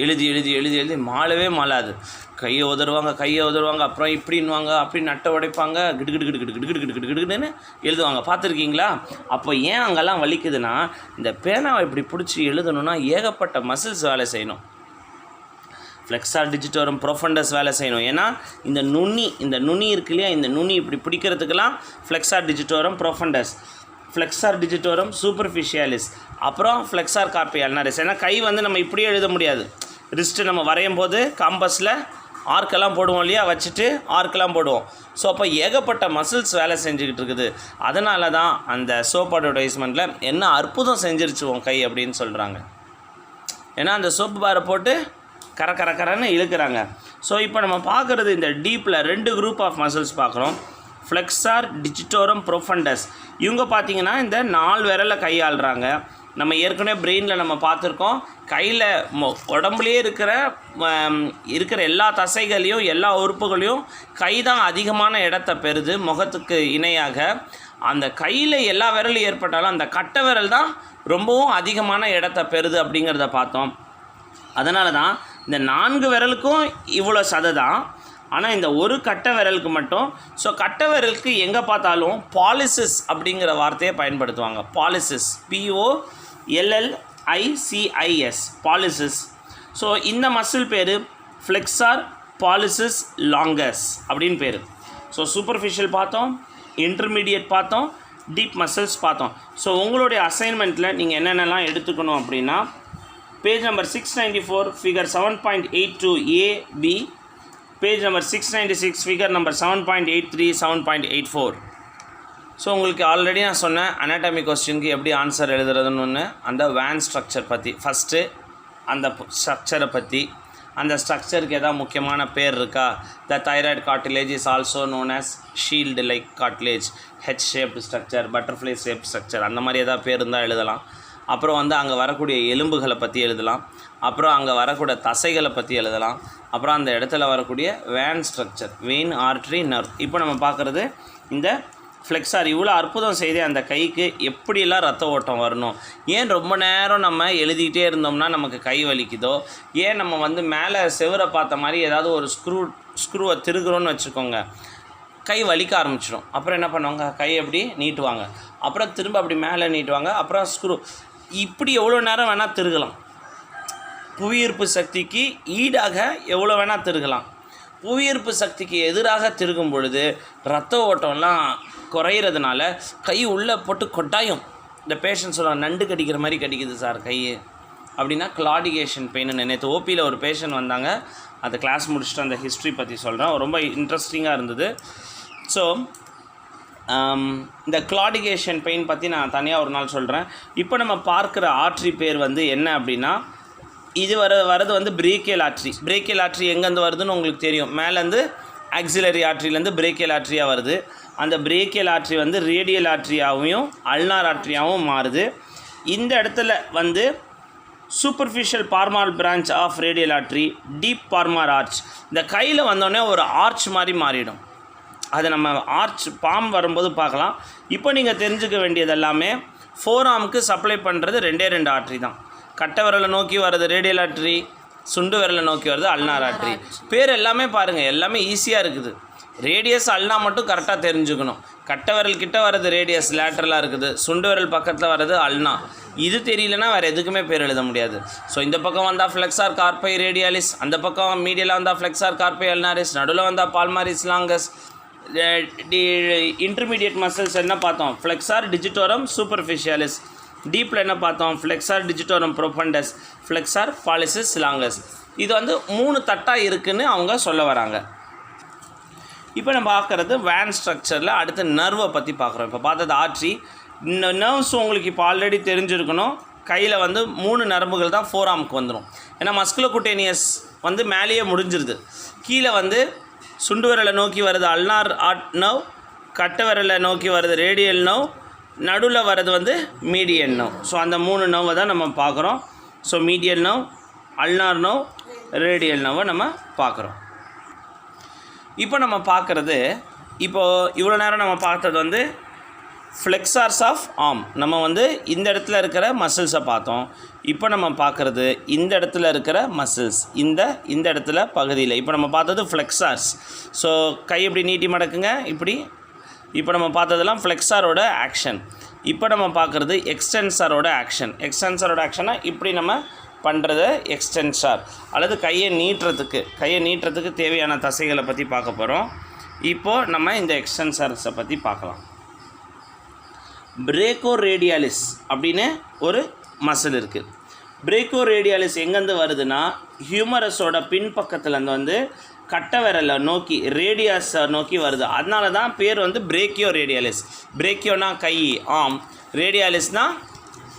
எழுதி மாளாது. கையை உதறுவாங்க, அப்புறம் இப்படின்வாங்க, அப்படி நட்டை உடைப்பாங்க, கிடுன்னு எழுதுவாங்க. பார்த்துருக்கீங்களா? அப்போ ஏன் அங்கெல்லாம் வலிக்குதுன்னா, இந்த பேனாவை இப்படி பிடிச்சி எழுதணுன்னா ஏகப்பட்ட மசில்ஸ் வேலை செய்யணும். ஃப்ளெக்ஸார் டிஜிட்டோரம் ப்ரொஃபண்டஸ் வேலை செய்யணும். ஏன்னா இந்த நுனி இருக்கு இல்லையா, இந்த நுனி இப்படி பிடிக்கிறதுக்கெல்லாம் ஃப்ளெக்ஸார் டிஜிட்டோரம் ப்ரொஃபண்டஸ், ஃப்ளெக்ஸார் டிஜிட்டோரம் சூப்பர்ஃபிஷியாலிஸ், அப்புறம் ஃப்ளெக்ஸார் கார்பி அல்னாரிஸ். ஏன்னா கை வந்து நம்ம இப்படியே எழுத முடியாது. ரிஸ்ட்டு நம்ம வரையும் போது காம்பஸில் ஆர்க்கெல்லாம் போடுவோம் இல்லையா, வச்சுட்டு ஆர்க்கெல்லாம் போடுவோம். ஸோ அப்போ ஏகப்பட்ட மசில்ஸ் வேலை செஞ்சுக்கிட்டு இருக்குது. அதனால தான் அந்த சோப் அட்வர்டைஸ்மெண்ட்டில் என்ன அற்புதம் செஞ்சிருச்சுவோம் கை அப்படின்னு சொல்கிறாங்க. ஏன்னா அந்த சோப்பு பாரை போட்டு கரன்னு இழுக்கிறாங்க. ஸோ இப்போ நம்ம பார்க்குறது இந்த டீப்பில் 2 குரூப் ஆஃப் மசில்ஸ் பார்க்குறோம். Flexor digitorum ப்ரொஃபண்டஸ். இவங்க பார்த்தீங்கன்னா இந்த 4 விரலை கையாளுறாங்க. நம்ம ஏற்கனவே பிரெயினில் நம்ம பார்த்துருக்கோம், கையில் உடம்புலேயே இருக்கிற எல்லா தசைகளையும் எல்லா உறுப்புகளையும் கை தான் அதிகமான இடத்த பெறுது முகத்துக்கு இணையாக. அந்த கையில் எல்லா விரலும் ஏற்பட்டாலும் அந்த கட்டை விரல் தான் ரொம்பவும் அதிகமான இடத்த பெறுது அப்படிங்கிறத பார்த்தோம். அதனால தான் இந்த 4 விரலுக்கும் இவ்வளோ சதை தான். ஆனால் இந்த ஒரு கட்டை விரலுக்கு மட்டும். ஸோ கட்டை விரலுக்கு எங்கே பார்த்தாலும் பாலிசிஸ் அப்படிங்கிற வார்த்தையை பயன்படுத்துவாங்க. Policies, POLLICIS, policies. ஸோ இந்த மசில் பேர் ஃப்ளெக்ஸார் பாலிசிஸ் லாங்கஸ் அப்படின்னு பேர். ஸோ சூப்பர்ஃபிஷியல் பார்த்தோம், இன்டர்மீடியட் பார்த்தோம், டீப் மசில்ஸ் பார்த்தோம். ஸோ உங்களுடைய அசைன்மெண்ட்டில் நீங்கள் என்னென்னலாம் எடுத்துக்கணும் அப்படின்னா, page number 694 figure 7.82A-B, page number 696 figure number 7.83, 7.84. So உங்களுக்கு ஆல்ரெடி நான் சொன்னேன் அனாட்டமி கொஸ்டினுக்கு எப்படி ஆன்சர் எழுதுறதுன்னு ஒன்று. அந்த வேன் ஸ்ட்ரக்சர் பற்றி ஃபஸ்ட்டு, அந்த ஸ்ட்ரக்சரை பற்றி, அந்த ஸ்ட்ரக்சருக்கு எதாவது முக்கியமான பேர் இருக்கா. The thyroid cartilage is also known as shield like cartilage, H shaped structure, butterfly shape structure, அந்த மாதிரி எதாவது பேர் இருந்தால் எழுதலாம். அப்புறம் வந்து அங்கே வரக்கூடிய எலும்புகளை பற்றி எழுதலாம். அப்புறம் அங்கே வரக்கூடிய தசைகளை பற்றி எழுதலாம். அப்புறம் அந்த இடத்துல வரக்கூடிய vein structure, vein, artery, nerve. இப்போ நம்ம பார்க்குறது இந்த ஃப்ளெக்ஸார். இவ்வளோ அற்புதம் செய்து அந்த கைக்கு எப்படியெல்லாம் ரத்த ஓட்டம் வரணும், ஏன் ரொம்ப நேரம் நம்ம எழுதிக்கிட்டே இருந்தோம்னா நமக்கு கை வலிக்குதோ, ஏன் நம்ம வந்து மேலே செவரை பார்த்த மாதிரி ஏதாவது ஒரு ஸ்க்ரூவை திருகுறோன்னு வச்சுக்கோங்க, கை வலிக்க ஆரம்பிச்சிடும். அப்புறம் என்ன பண்ணுவாங்க, கை அப்படி நீட்டுவாங்க, அப்புறம் திரும்ப அப்படி மேலே நீட்டுவாங்க, அப்புறம் ஸ்க்ரூ. இப்படி எவ்வளோ நேரம் வேணால் திருகலாம். புவியீர்ப்பு சக்திக்கு ஈடாக எவ்வளோ வேணால் திருகலாம். புவியீர்ப்பு சக்திக்கு எதிராக திருகும் பொழுது ரத்த ஓட்டம்லாம் குறையிறதுனால கை உள்ளே போட்டு கொட்டாயும். இந்த பேஷண்ட் சொல்லுவாங்க, நண்டு கடிக்கிற மாதிரி கடிக்குது சார் கை அப்படின்னா கிளாடிகேஷன் பெயின். நேற்று ஓபியில் ஒரு பேஷண்ட் வந்தாங்க, அந்த கிளாஸ் முடிச்சுட்டு அந்த ஹிஸ்ட்ரி பற்றி சொல்கிறேன், ரொம்ப இன்ட்ரெஸ்டிங்காக இருந்தது. ஸோ இந்த கிளாடிகேஷன் பெயின் பற்றி நான் தனியாக ஒரு நாள் சொல்கிறேன். இப்போ நம்ம பார்க்குற ஆர்ட்ரி பேர் வந்து என்ன அப்படின்னா, இது வரது வந்து பிரேக்கியல் ஆர்ட்ரி. பிரேக்கியல் ஆர்ட்ரி எங்கேருந்து வருதுன்னு உங்களுக்கு தெரியும், மேலேருந்து ஆக்சிலரி ஆர்ட்ரிலேருந்து பிரேக்கியல் ஆர்ட்ரியாக வருது. அந்த பிரேக்கியல் ஆர்ட்ரி வந்து ரேடியல் ஆர்ட்ரியாகவும் அல்னார் ஆர்ட்ரியாகவும் மாறுது. இந்த இடத்துல வந்து superficial palmar branch of radial artery, deep palmar arch. இந்த கையில் வந்தோடனே ஒரு ஆர்ச் மாதிரி மாறிடும். அதை நம்ம ஆர்ச் பாம் வரும்போது பார்க்கலாம். இப்போ நீங்கள் தெரிஞ்சுக்க வேண்டியது எல்லாமே ஃபோர் ஆர்முக்கு சப்ளை பண்ணுறது 2 ஆர்ட்ரி தான். கட்டை விரலை நோக்கி வர்றது ரேடியல் ஆர்ட்ரி, சுண்டு விரலை நோக்கி வர்றது அல்னார் ஆர்ட்ரி. பேர் எல்லாமே பாருங்கள், எல்லாமே ஈஸியாக இருக்குது. ரேடியஸ் அல்னா மட்டும் கரெக்டாக தெரிஞ்சுக்கணும். கட்டை விரல் கிட்ட வர்றது ரேடியஸ் லேட்டரலாக இருக்குது, சுண்டு விரல் பக்கத்தில் வர்றது அல்னா. இது தெரியலனா வேறு எதுக்குமே பேர் எழுத முடியாது. ஸோ இந்த பக்கம் வந்தால் ஃப்ளெக்ஸார் கார்பை ரேடியாலிஸ், அந்த பக்கம் மீடியலாக வந்தால் ஃப்ளெக்ஸார் கார்பை அல்னாரிஸ், நடுவில் வந்தால் பால்மாரிஸ் லாங்கஸ். இன்டர்மீடியட் மசில்ஸ் என்ன பார்த்தோம், ஃப்ளெக்ஸார் டிஜிட்டோரம் சூப்பர்ஃபிஷியாலிஸ். டீப்பில் என்ன பார்த்தோம், ஃப்ளெக்ஸார் டிஜிட்டோரம் ப்ரோபண்டஸ், ஃப்ளெக்ஸார் பாலிசிஸ் லாங்கஸ். இது வந்து 3 தட்டாக இருக்குதுன்னு அவங்க சொல்ல வராங்க. இப்போ நம்ம பார்க்குறது வேன் ஸ்ட்ரக்சரில் அடுத்து நர்வை பற்றி பார்க்குறோம். இப்போ பார்த்தது ஆர்ட்ரி. நர்வ்ஸ் உங்களுக்கு இப்போ ஆல்ரெடி தெரிஞ்சிருக்கணும். கையில் வந்து 3 நரம்புகள் தான் ஃபோர் ஆர்முக்கு வந்துடும். ஏன்னா மஸ்குலோகுட்டேனியஸ் வந்து மேலேயே முடிஞ்சிருது. கீழே வந்து சுண்டு விரலை நோக்கி வருது அல்னார் ஆர்ட் நர்வ், கட்டை விரலை நோக்கி வருது ரேடியல் நர்வ், நடுவில் வர்றது வந்து மீடியல் நர்வ். ஸோ அந்த 3 நர்வை தான் நம்ம பார்க்குறோம். So medial nerve, ulnar nerve, radial நர்வை நம்ம பார்க்குறோம். இப்போ நம்ம பார்க்குறது, இப்போது இவ்வளோ நேரம் நம்ம பார்த்தது வந்து ஃப்ளெக்ஸார்ஸ் ஆஃப் ஆர்ம். நம்ம வந்து இந்த இடத்துல இருக்கிற மசில்ஸை பார்த்தோம். இப்போ நம்ம பார்க்குறது இந்த இடத்துல இருக்கிற மசில்ஸ், இந்த இடத்துல பகுதியில். இப்போ நம்ம பார்த்தது ஃப்ளெக்ஸார்ஸ். ஸோ கை இப்படி நீட்டி மடக்குங்க இப்படி. இப்போ நம்ம பார்த்ததெல்லாம் ஃப்ளெக்ஸாரோட ஆக்ஷன். இப்போ நம்ம பார்க்குறது எக்ஸ்டென்சாரோட ஆக்ஷன். எக்ஸ்டென்சாரோட ஆக்ஷனாக இப்படி நம்ம பண்ணுறது எக்ஸ்டென்சார், அல்லது கையை நீட்டுறதுக்கு தேவையான தசைகளை பற்றி பார்க்க போகிறோம். இப்போது நம்ம இந்த எக்ஸ்டென்சார்ஸை பற்றி பார்க்கலாம். பிரேக்கோ ரேடியாலிஸ் அப்படின்னு ஒரு மசில் இருக்குது. பிரேக்கோ ரேடியாலிஸ் எங்கேருந்து வருதுன்னா, ஹியூமரஸோட பின்பக்கத்துலேருந்து வந்து கட்டை விரலை நோக்கி ரேடியஸை நோக்கி வருது. அதனால தான் பேர் வந்து பிரேக்கியோ ரேடியாலிஸ். பிரேக்கியோனா கை, ஆம். ரேடியாலிஸ்னால்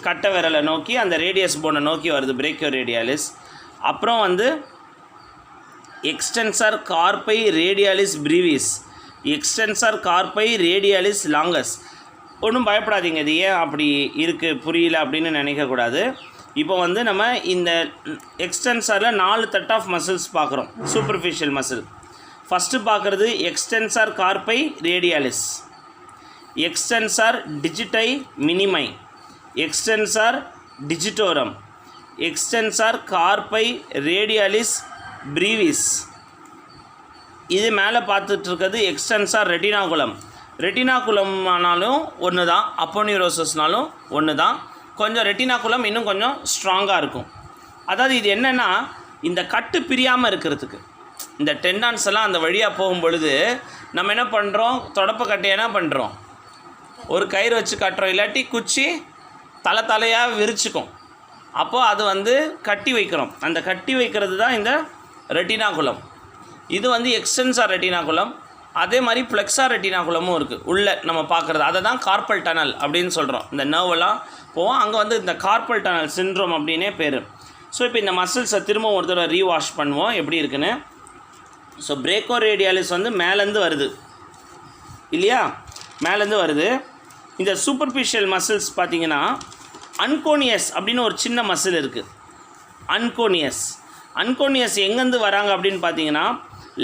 கட்டை விரலை நோக்கி அந்த ரேடியஸ் போனை நோக்கி வருது, பிரேக்கியோ ரேடியாலிஸ். அப்புறம் வந்து extensor carpi radialis Brevis, extensor carpi ரேடியாலிஸ் longus. ஒன்றும் பயப்படாதீங்க, இது ஏன் அப்படி இருக்குது புரியல அப்படின்னு நினைக்கக்கூடாது. இப்போ வந்து நம்ம இந்த எக்ஸ்டென்சரில் 4 தட் ஆஃப் மசில்ஸ் பார்க்குறோம். சூப்பர்ஃபிஷியல் மசில் ஃபஸ்ட்டு பார்க்குறது extensor carpi radialis, extensor digiti minimi, extensor digitorum, extensor carpi radialis brevis. இது மேலே பார்த்துட்ருக்கிறது எக்ஸ்டென்சர் ரெட்டினாகுலம். ரெட்டினாகுலம் ஆனாலும் ஒன்று தான், அப்போனியூரோசஸ்னாலும் ஒன்று தான். கொஞ்சம் ரெட்டினாகுலம் இன்னும் கொஞ்சம் ஸ்ட்ராங்காக இருக்கும். அதாவது இது என்னென்னா, இந்த கட்டு பிரியாமல் இருக்கிறதுக்கு இந்த டெண்டான்ஸ் எல்லாம் அந்த வழியாக போகும் பொழுது நம்ம என்ன பண்ணுறோம், தொடப்ப கட்டையை என்ன பண்ணுறோம், ஒரு கயிறு வச்சு கட்டுறோம், இல்லாட்டி குச்சி தலையாக விரிச்சுக்கும். அப்போது அது வந்து கட்டி வைக்கிறோம். அந்த கட்டி வைக்கிறது தான் இந்த ரெட்டினாகுலம். இது வந்து எக்ஸ்டென்சார் ரெட்டினாகுலம். அதே மாதிரி ஃப்ளெக்ஸார் ரெட்டினாகுலமும் இருக்குது உள்ளே நம்ம பார்க்குறது. அதை தான் கார்பல் டனல் அப்படின்னு சொல்கிறோம். இந்த நர்வெல்லாம் போவோம், அங்கே வந்து இந்த கார்பல் டனல் சிண்ட்ரோம் அப்படின்னே பேர். ஸோ இப்போ இந்த மசில்ஸை திரும்ப ஒரு தடவை ரீவாஷ் பண்ணுவோம் எப்படி இருக்குன்னு. ஸோ பிரேக்கோ ரேடியாலிஸ் வந்து மேலேருந்து வருது இல்லையா, மேலேருந்து வருது. இந்த சூப்பர்ஃபிஷியல் மசில்ஸ் பார்த்திங்கன்னா அன்கோனியஸ் அப்படின்னு ஒரு சின்ன மசில் இருக்குது. அன்கோனியஸ் எங்கேருந்து வராங்க அப்படின்னு பார்த்தீங்கன்னா,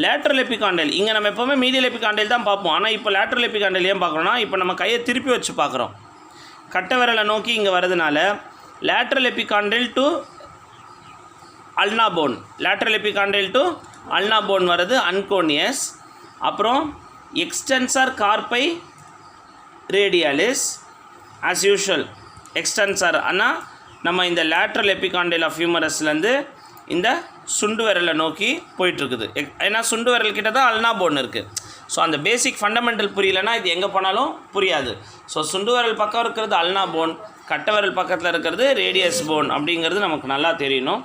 லேட்ரல் எபிகாண்டைல். இங்கே நம்ம எப்போவுமே மீடியல் எபிகாண்டைல் தான் பார்ப்போம். ஆனால் இப்போ லேட்ரல் எபிகாண்டைல் ஏன் பார்க்குறோன்னா, இப்போ நம்ம கையை திருப்பி வச்சு பார்க்குறோம். கட்டை விரலை நோக்கி இங்கே வரதுனால lateral epicondyle to ulna bone, lateral epicondyle to ulna bone வர்றது அன்கோனியஸ். அப்புறம் extensor carpi radialis as usual extensor. ஆனால் நம்ம இந்த லேட்ரல் எபிகாண்டைல் ஆஃப் ஹியூமரஸ்லேருந்து இந்த சுண்டு விரலை நோக்கி போயிட்டுருக்குது. ஏன்னா சுண்டு விரல் கிட்ட தான் அல்னா போன் இருக்குது. ஸோ அந்த பேசிக் ஃபண்டமெண்டல் புரியலைன்னா இது எங்கே போனாலும் புரியாது. ஸோ சுண்டு விரல் பக்கம் இருக்கிறது அல்னா போன், கட்டை விரல் பக்கத்தில் இருக்கிறது ரேடியஸ் போன் அப்படிங்கிறது நமக்கு நல்லா தெரியணும்.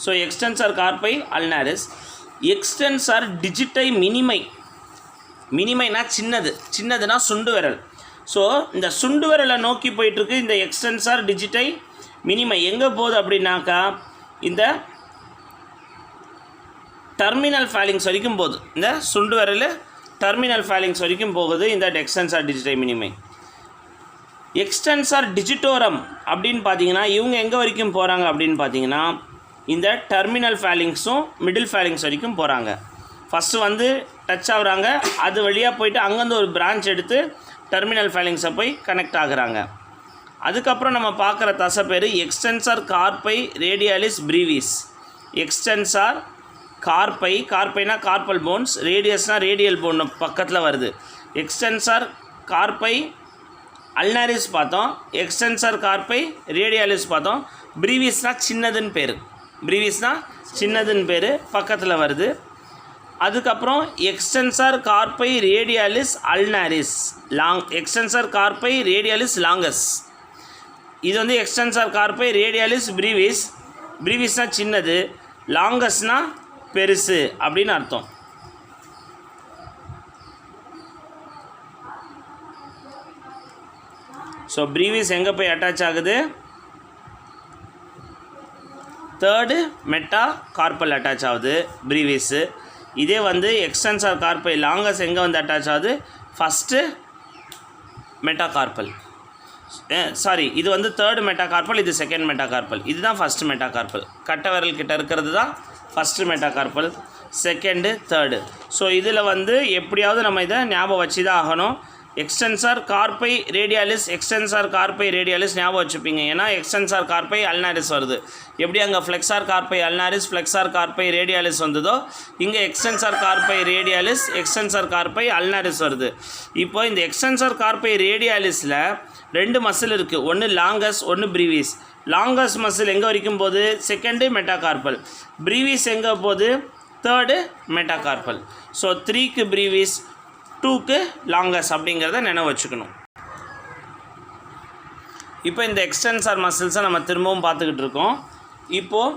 So extensor carpi ulnaris. Extensor digiti minimi. மினிமைனா சின்னதுனா சுண்டு விரல். ஸோ இந்த சுண்டு விரலை நோக்கி போயிட்டுருக்கு இந்த எக்ஸ்டென்சார் டிஜிட்டை மினிமை. எங்கே போகுது அப்படின்னாக்கா இந்த டெர்மினல் ஃபேலிங்ஸ் வரைக்கும் போகுது. இந்த சுண்டு விரல் டெர்மினல் ஃபேலிங்ஸ் வரைக்கும் போகுது இந்த எக்ஸ்டென்சார் டிஜிட்டை மினிமை. எக்ஸ்டென்சார் டிஜிட்டோரம் அப்படின்னு பார்த்தீங்கன்னா இவங்க எங்கே வரைக்கும் போகிறாங்க அப்படின்னு பார்த்தீங்கன்னா இந்த டெர்மினல் ஃபேலிங்ஸும் மிடில் ஃபேலிங்ஸ் வரைக்கும் போகிறாங்க. ஃபஸ்ட்டு வந்து டச் ஆகுறாங்க, அது வழியாக போயிட்டு அங்கேருந்து ஒரு பிரான்ச் எடுத்து டெர்மினல் ஃபேலிங்ஸை போய் கனெக்ட் ஆகுறாங்க. அதுக்கப்புறம் நம்ம பார்க்குற தசை பேர் extensor carpi radialis brevis. Extensor carpi, கார்பைனா கார்பல் போன்ஸ், ரேடியஸ்னால் ரேடியல் போன் பக்கத்தில் வருது. எக்ஸ்டென்சார் கார்பை அல்னாரிஸ் பார்த்தோம், எக்ஸ்டென்சார் கார்பை ரேடியாலிஸ் பார்த்தோம். ப்ரீவிஸ்னால் சின்னதுன்னு பேர், ப்ரீவிஸ்னால் சின்னதுன்னு பேர் பக்கத்தில் வருது. அதுக்கப்புறம் extensor carpi ரேடியாலிஸ் அல்னாரிஸ் long, extensor carpi ரேடியாலிஸ் longus. இது வந்து எக்ஸ்டென்சார் கார்பை ரேடியாலிஸ் ப்ரீவிஸ். ப்ரீவிஸ்னால் சின்னது, லாங்கஸ்னால் பெருசு அப்படின்னு அர்த்தம். ஸோ ப்ரீவிஸ் எங்கே போய் அட்டாச் ஆகுது? தேர்டு மெட்டா கார்பல் அட்டாச் ஆகுது ப்ரீவிஸு. இதே வந்து எக்ஸ்டென்சார் கார்பை லாங்கஸ் எங்கே வந்து அட்டாச் ஆகுது? First meta carpal. சாரி, இது வந்து தேர்டு மெட்டா கார்பல், இது செகண்ட் மெட்டா கார்பல். இதுதான் ஃபஸ்ட்டு மெட்டா கார்பல். கட்டை விரல் கிட்ட இருக்கிறது தான் first meta carpal, second third. So இதில் வந்து எப்படியாவது நம்ம இதை ஞாபகம் வச்சு தான் ஆகணும். எக்ஸ்டென்சார் கார்பை ரேடியாலிஸ், எக்ஸ்டென்சார் கார்பை ரேடியாலிஸ் ஞாபகம் வச்சுப்பீங்க. ஏன்னா எக்ஸ்டென்சார் கார்பை அல்னாரிஸ் வருது. எப்படி அங்கே flexor carpi ulnaris, flexor carpi ரேடியாலிஸ் வந்ததோ இங்கே எக்ஸ்டென்சார் கார்பை ரேடியாலிஸ், எக்ஸ்டென்சார் கார்பை அல்னாரிஸ் வருது. இப்போ இந்த எக்ஸ்டென்சார் கார்பை ரேடியாலிஸில் ரெண்டு மசில் இருக்குது, ஒன்று லாங்கஸ், ஒன்று ப்ரீவிஸ். லாங்கஸ் மசில் எங்கே வரைக்கும் போகுது? Second meta carpal. ப்ரீவிஸ் எங்கே போகுது? Third meta carpal. So 3க்கு previs, 2க்கு லாங்கஸ் அப்படிங்கிறத நினைவு வச்சுக்கணும். இப்போ இந்த எக்ஸ்டென்சார் மசில்ஸை நம்ம திரும்பவும் பார்த்துக்கிட்டு இருக்கோம். இப்போது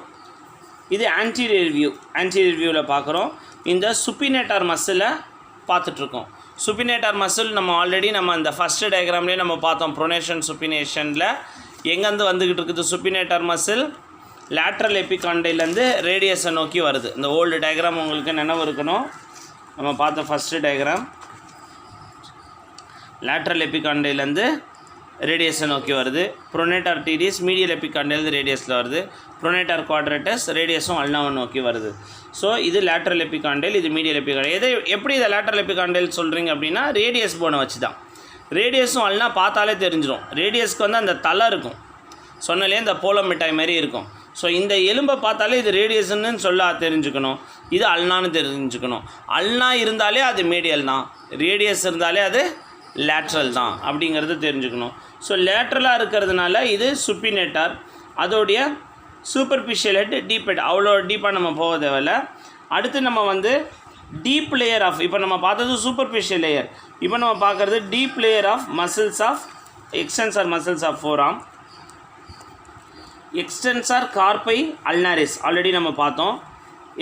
இது ஆன்டீரியர் வியூ. ஆன்டீரியர் வியூவில் பார்க்குறோம். இந்த சுப்பினேட்டார் மசிலை பார்த்துட்ருக்கோம். சுப்பினேட்டார் மசில் நம்ம ஆல்ரெடி நம்ம இந்த ஃபஸ்ட்டு டயக்ராம்லேயே நம்ம பார்த்தோம். ப்ரொனேஷன் சுப்பினேஷனில் எங்கேருந்து வந்துக்கிட்டு இருக்குது சுப்பினேட்டார் மசில்? லேட்ரல் எபிகாண்டைலேருந்து ரேடியஸை நோக்கி வருது. இந்த ஓல்டு டயக்ராம் உங்களுக்கு நினைவு இருக்கணும். நம்ம பார்த்த ஃபஸ்ட்டு டயக்ராம் லேட்ரல் எபிகாண்டைலேருந்து ரேடியஸை நோக்கி வருது. ப்ரொனேட்டார் டிடிஎஸ் மீடியல் எபிகாண்டைலேருந்து ரேடியஸில் வருது. ப்ரொனேட்டார் குவாட்ரேட்டஸ் ரேடியஸும் அல்னாவை நோக்கி வருது. ஸோ இது லேட்ரல் எபிகாண்டைல், இது மீடியல் எபிகாண்டைல். எப்படி இதை லேட்ரல் எபிகாண்டைல் சொல்கிறீங்க அப்படின்னா ரேடியஸ் போனை வச்சு தான். ரேடியஸும் அல்னா பார்த்தாலே தெரிஞ்சிடும். ரேடியஸ்க்கு வந்து அந்த தலை இருக்கும், சொன்னாலே இந்த போலம் மிட்டாய் மாதிரி இருக்கும். ஸோ இந்த எலும்பை பார்த்தாலே இது ரேடியஸ்ன்னு சொல்ல தெரிஞ்சுக்கணும், இது அல்னான்னு தெரிஞ்சுக்கணும். அல்னா இருந்தாலே அது மீடியல் தான், ரேடியஸ் இருந்தாலே அது லேட்ரல் தான் அப்படிங்கிறது தெரிஞ்சுக்கணும். ஸோ லேட்ரலாக இருக்கிறதுனால இது சுப்பினேட்டார். அதோடைய சூப்பர்ஃபிஷியல் ஹெட், டீப் ஹெட். அவ்வளோ டீப்பாக நம்ம போக தேவையில்ல. அடுத்து நம்ம வந்து டீப் லேயர் ஆஃப், இப்போ நம்ம பார்த்தது சூப்பர்ஃபிஷியல் லேயர், இப்போ நம்ம பார்க்குறது deep layer of muscles of extensor muscles of forearm. Extensor carpi ulnaris already நம்ம பார்த்தோம்.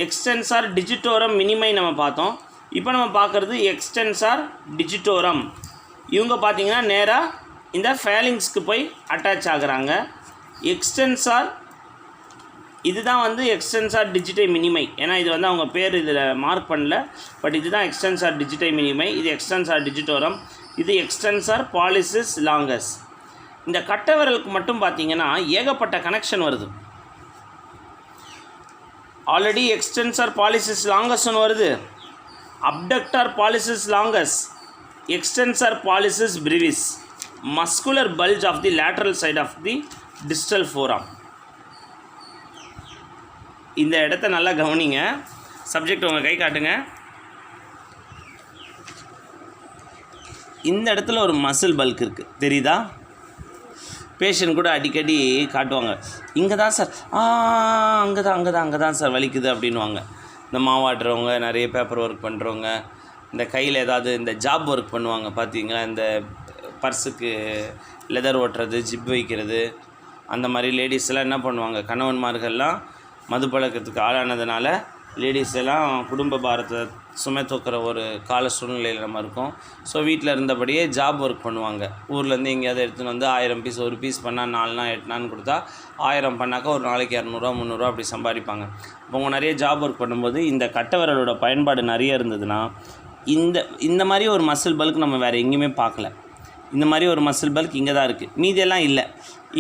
எக்ஸ்டென்சார் டிஜிட்டோரம் மினிமை நம்ம பார்த்தோம். இப்போ நம்ம பார்க்குறது எக்ஸ்டென்சார் டிஜிட்டோரம். இவங்க பார்த்திங்கன்னா நேராக இந்த ஃபேலிங்ஸ்க்கு போய் அட்டாச் ஆகுறாங்க. எக்ஸ்டென்சார் இதுதான் வந்து எக்ஸ்டென்சார் டிஜிட்டை மினிமை. ஏன்னா இது வந்து அவங்க பேர் இதில் மார்க் பண்ணல, பட் இதுதான் எக்ஸ்டென்சார் டிஜிட்டை மினிமை. இது எக்ஸ்டென்சார் டிஜிட்டோரம், இது எக்ஸ்டென்சார் பாலிசிஸ் லாங்கஸ். இந்த கட்டை விரலுக்கு மட்டும் பார்த்திங்கன்னா ஏகப்பட்ட கனெக்ஷன் வருது. ஆல்ரெடி எக்ஸ்டென்சார் பாலிசிஸ் லாங்கஸ் ஒன்று வருது, abductor pollicis longus, extensor pollicis brevis, muscular bulge of the lateral side of the distal forearm. இந்த இடத்த நல்லா கவனிங்க. சப்ஜெக்ட் உங்கள் கை காட்டுங்க. இந்த இடத்துல ஒரு மசில் பல்க் இருக்குது, தெரியுதா? பேஷண்ட் கூட அடிக்கடி காட்டுவாங்க, இங்கே தான் சார், அங்கே தான் சார் வலிக்குது அப்படின்வாங்க. இந்த மாவாட்டுறவங்க, நிறைய பேப்பர் ஒர்க் பண்ணுறவங்க, இந்த கையில் ஏதாவது இந்த ஜாப் ஒர்க் பண்ணுவாங்க பார்த்தீங்களா, இந்த பர்ஸுக்கு லெதர் ஓட்டுறது, ஜிப் வைக்கிறது, அந்த மாதிரி லேடிஸ் எல்லாம் என்ன பண்ணுவாங்க, கணவன்மார்கள்லாம் மது பழக்கத்துக்கு ஆளானதுனால லேடிஸ் எல்லாம் குடும்ப பாரத்தை சுமை தூக்குற ஒரு கால சூழ்நிலையில் நம்ம இருக்கோம். ஸோ வீட்டில் இருந்தபடியே ஜாப் ஒர்க் பண்ணுவாங்க. ஊர்லேருந்து எங்கேயாவது எடுத்துகிட்டு வந்து 1000 பீஸ், ஒரு பீஸ் பண்ணால் 4 8 கொடுத்தா 1000 பண்ணாக்கா ஒரு நாளைக்கு 200 300 அப்படி சம்பாதிப்பாங்க. இப்போ அவங்க நிறைய ஜாப் ஒர்க் பண்ணும்போது இந்த கட்டை பயன்பாடு நிறைய இருந்ததுன்னா இந்த மாதிரி ஒரு மசில் பல்க் நம்ம வேறு எங்கேயுமே பார்க்கல. இந்த மாதிரி ஒரு மசில் பல்க் இங்கே தான் இருக்குது, மீதியெல்லாம் இல்லை.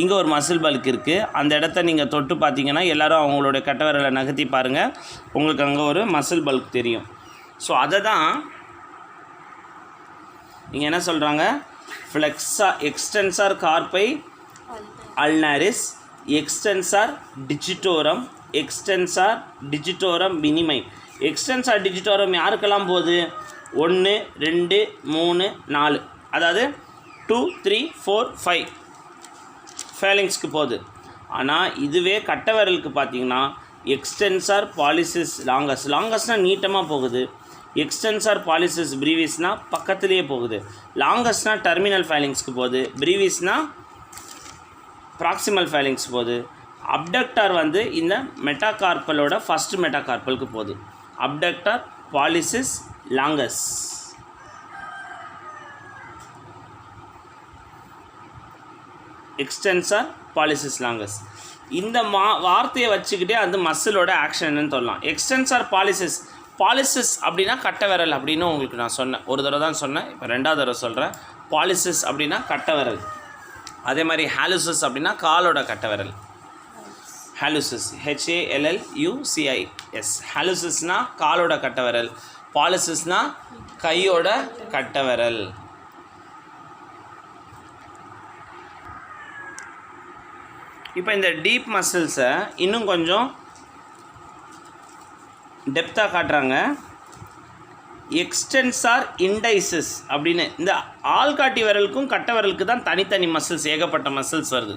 இங்கே ஒரு மசில் பல்க் இருக்குது. அந்த இடத்த நீங்கள் தொட்டு பார்த்தீங்கன்னா எல்லோரும் அவங்களுடைய கட்டை விரலை நகர்த்தி பாருங்கள், உங்களுக்கு அங்கே ஒரு மசில் பல்க் தெரியும். ஸோ அதை தான் இங்கே என்ன சொல்கிறாங்க, extensor carpi ulnaris, extensor டிஜிட்டோரம் மினிமை. Extensor டிஜிட்டோரம் யாருக்கெல்லாம் போகுது, 1 2 3 4, அதாவது 2 3 4 5 ஃபேலிங்ஸ்க்கு போகுது. ஆனால் இதுவே கட்டை விரலுக்கு பார்த்தீங்கன்னா எக்ஸ்டென்சார் பாலிசிஸ் லாங்கஸ்னால் நீட்டமாக போகுது, எக்ஸ்டென்சார் பாலிசிஸ் ப்ரீவிஸ்னால் பக்கத்துலேயே போகுது, லாங்கஸ்னால் டெர்மினல் ஃபேலிங்ஸ்க்கு போகுது, ப்ரீவிஸ்னால் ப்ராக்சிமல் ஃபேலிங்ஸ் போகுது. அப்டக்டார் வந்து இந்த மெட்டாகார்பலோட ஃபஸ்ட் மெட்டாகார்பலுக்கு போகுது. Abductor pollicis longus. Extensor pollicis longus. இந்த வார்த்தையை வச்சுக்கிட்டே அந்த மசிலோட ஆக்ஷன்னு சொல்லலாம். எக்ஸ்டென்சார் பாலிசிஸ் அப்படின்னா கட்டை விரல் அப்படின்னு உங்களுக்கு நான் சொன்னேன், ஒரு தடவை தான் சொன்னேன், இப்போ 2வது தடவை சொல்கிறேன். பாலிசிஸ் அப்படின்னா கட்டை விரல். அதே மாதிரி ஹாலுசிஸ் அப்படின்னா காலோட கட்டை விரல். ஹாலுசிஸ் HALLUCIS. ஹாலுசிஸ்னால் காலோட கட்டை விரல், பாலிசிஸ்னால் கையோட கட்டை விரல். இப்போ இந்த டீப் மசில்ஸை இன்னும் கொஞ்சம் டெப்த்தாக காட்டுறாங்க. எக்ஸ்டென்சார் இண்டைசிஸ் அப்படின்னு, இந்த ஆள்காட்டி விரலுக்கும் கட்டை விரலுக்கு தான் தனித்தனி மசில்ஸ், ஏகப்பட்ட மசில்ஸ் வருது.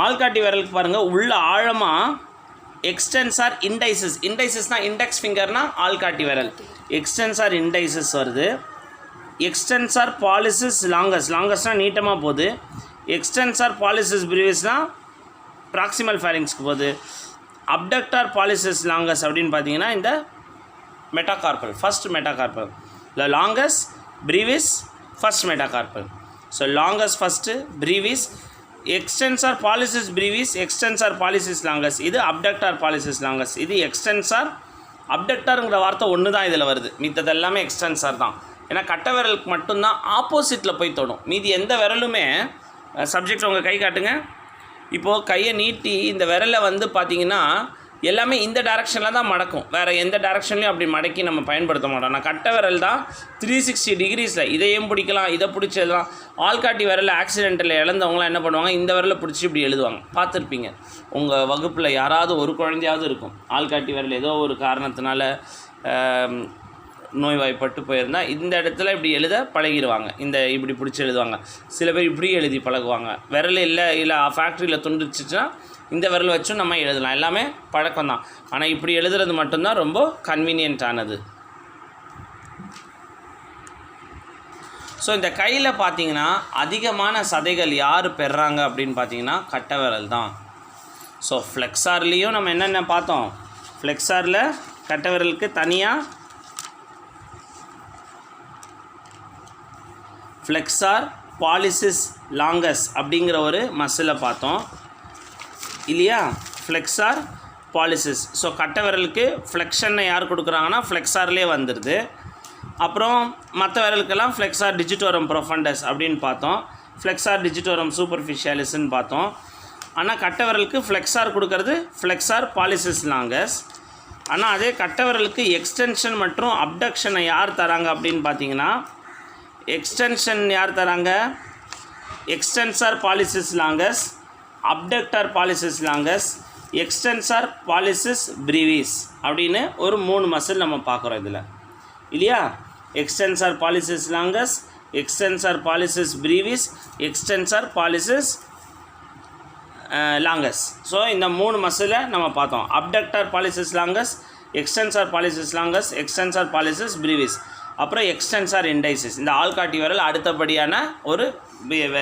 ஆள்காட்டி விரலுக்கு பாருங்கள் உள்ள ஆழமாக எக்ஸ்டென்சார் இண்டைசிஸ்னால் இண்டெக்ஸ் ஃபிங்கர்னால் ஆள்காட்டி விரல், எக்ஸ்டென்சார் இண்டைசிஸ் வருது. எக்ஸ்டென்சார் பாலிசிஸ் லாங்கஸ்னால் நீட்டமாக போகுது. எக்ஸ்டென்சார் பாலிசிஸ் ப்ரீவியஸ்னால் ப்ராக்சிமல் ஃபேலிங்ஸ்க்கு போகுது. அப்டக்டார் பாலிசிஸ் லாங்கஸ் அப்படின்னு பார்த்தீங்கன்னா இந்த மெட்டாகார்பல், ஃபஸ்ட் மெட்டாகார்பல். இல்லை longus brevis first metacarpal. So longus first, brevis, extensor pollicis brevis, extensor pollicis longus. இது அப்டக்டார் பாலிசிஸ் லாங்கஸ். இது எக்ஸ்டென்சார். அப்டக்டாருங்கிற வார்த்தை ஒன்று தான் இதில் வருது, மித்தது எல்லாமே எக்ஸ்டென்சார் தான். ஏன்னா கட்டை விரலுக்கு மட்டும்தான் ஆப்போசிட்டில் போய் தொடும், மீதி எந்த விரலுமே. சப்ஜெக்ட் உங்கள் கை காட்டுங்க. இப்போது கையை நீட்டி இந்த விரலை வந்து பார்த்திங்கன்னா எல்லாமே இந்த டைரெக்ஷனில் தான் மடக்கும், வேறு எந்த டைரெக்ஷன்லையும் அப்படி மடக்கி நம்ம பயன்படுத்த மாட்டோம். நான் கட்டை விரல் தான் 360 டிகிரிஸில் இதையும் பிடிக்கலாம், இதை பிடிச்சி எழுதலாம். ஆள்காட்டி விரலில் ஆக்சிடென்ட்டில் இழந்தவங்களாம் என்ன பண்ணுவாங்க, இந்த விரலை பிடிச்சி இப்படி எழுதுவாங்க, பார்த்துருப்பீங்க. உங்கள் வகுப்பில் யாராவது ஒரு குழந்தையாவது இருக்கும் ஆள்காட்டி விரல் ஏதோ ஒரு காரணத்தினால நோய்வாய்ப்பட்டு போயிருந்தால் இந்த இடத்துல இப்படி எழுத பழகிடுவாங்க, இப்படி பிடிச்சி எழுதுவாங்க. சில பேர் இப்படி எழுதி பழகுவாங்க. விரல் இல்லை ஃபேக்ட்ரியில் துண்டுச்சுன்னா இந்த விரல் வச்சும் நம்ம எழுதலாம், எல்லாமே பழக்கம் தான். ஆனால் இப்படி எழுதுறது மட்டும்தான் ரொம்ப கன்வீனியன்ட்டானது. ஸோ இந்த கையில் பார்த்தீங்கன்னா அதிகமான சதைகள் யார் பெறுறாங்க அப்படின்னு பார்த்தீங்கன்னா கட்டை விரல் தான். ஸோ ஃப்ளெக்ஸார்லேயும் நம்ம என்னென்ன பார்த்தோம், ஃப்ளெக்ஸாரில் கட்டை விரலுக்கு தனியாக ஃப்ளெக்ஸார் பாலிசிஸ் லாங்கஸ் அப்படிங்கிற ஒரு மசிலை பார்த்தோம் இல்லையா, ஃப்ளெக்ஸார் பாலிசிஸ். ஸோ கட்டை விரலுக்கு ஃப்ளெக்ஷனை யார் கொடுக்குறாங்கன்னா ஃப்ளெக்ஸார்லேயே வந்துடுது. அப்புறம் மற்ற விரலுக்கெல்லாம் ஃப்ளெக்ஸார் டிஜிட்டோரம் ப்ரொஃபண்டஸ் அப்படின்னு பார்த்தோம், ஃப்ளெக்ஸார் டிஜிட்டோரம் சூப்பர்ஃபிஷியாலிஸ்ன்னு பார்த்தோம். ஆனால் கட்டை விரலுக்கு ஃப்ளெக்ஸார் கொடுக்கறது ஃப்ளெக்ஸார் பாலிசிஸ் லாங்கஸ். ஆனால் அதே கட்டை விரலுக்கு எக்ஸ்டென்ஷன் மற்றும் அப்டக்ஷனை யார் தராங்க அப்படின்னு பார்த்தீங்கன்னா, எக்ஸ்டென்ஷன் யார் தராங்க, extensor pollicis longus, abductor pollicis longus, extensor pollicis brevis அப்படின்னு ஒரு 3 மசில் நம்ம பார்க்குறோம் இதில் இல்லையா. Extensor pollicis longus, extensor pollicis brevis, extensor pollicis longus. So இந்த 3 மசிலை நம்ம பார்த்தோம். Abductor pollicis longus, extensor pollicis longus, extensor pollicis brevis, அப்புறம் எக்ஸ்டென்சார் இண்டைசிஸ். இந்த ஆள்காட்டி விரல் அடுத்தபடியான ஒரு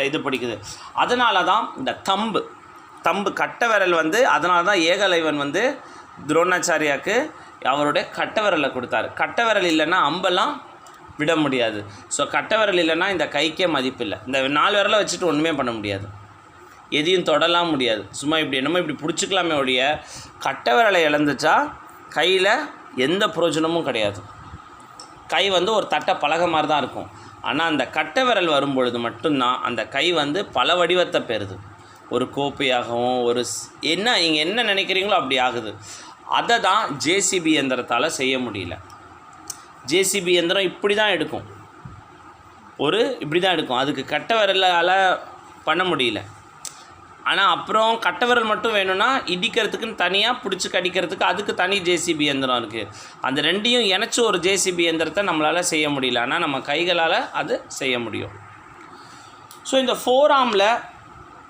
இது பிடிக்குது. அதனால தான் இந்த தம்பு கட்டை விரல் வந்து, அதனால தான் ஏகலைவன் வந்து துரோணாச்சாரியாவுக்கு அவருடைய கட்டை விரலை கொடுத்தாரு. கட்டை விரல் இல்லைன்னா அம்பெல்லாம் விட முடியாது. ஸோ கட்டை விரல் இல்லைன்னா இந்த கைக்கே மதிப்பில்லை. இந்த 4 விரலை வச்சுட்டு ஒன்றுமே பண்ண முடியாது, எதையும் தொடலாம் முடியாது. சும்மா இப்படி என்னமோ இப்படி பிடிச்சிக்கலாமே ஒழிய கட்டை விரலை இழந்துச்சா கையில் எந்த பிரயோஜனமும் கிடையாது. கை வந்து ஒரு தட்டை பலகை மாதிரி தான் இருக்கும். ஆனால் அந்த கட்டை விரல் வரும்பொழுது மட்டும்தான் அந்த கை வந்து பல வடிவத்தை பெறுது. ஒரு கோப்பையாகவும் ஒரு நீங்கள் என்ன நினைக்கிறீங்களோ அப்படி ஆகுது. அதை தான் ஜேசிபி இயந்திரத்தால் செய்ய முடியல. ஜேசிபி இயந்திரம் இப்படி தான் எடுக்கும், இப்படி தான் எடுக்கும். அதுக்கு கட்டை விரலால் பண்ண முடியல. ஆனால் அப்புறம் கட்டை விரல் மட்டும் வேணும்னா இடிக்கிறதுக்குன்னு தனியாக பிடிச்சி கடிக்கிறதுக்கு அதுக்கு தனி ஜேசிபி இயந்திரம் இருக்குது. அந்த ரெண்டையும் இணைச்சி ஒரு ஜேசிபி இயந்திரத்தை நம்மளால் செய்ய முடியல. ஆனால் நம்ம கைகளால் அது செய்ய முடியும். ஸோ இந்த ஃபோராமில்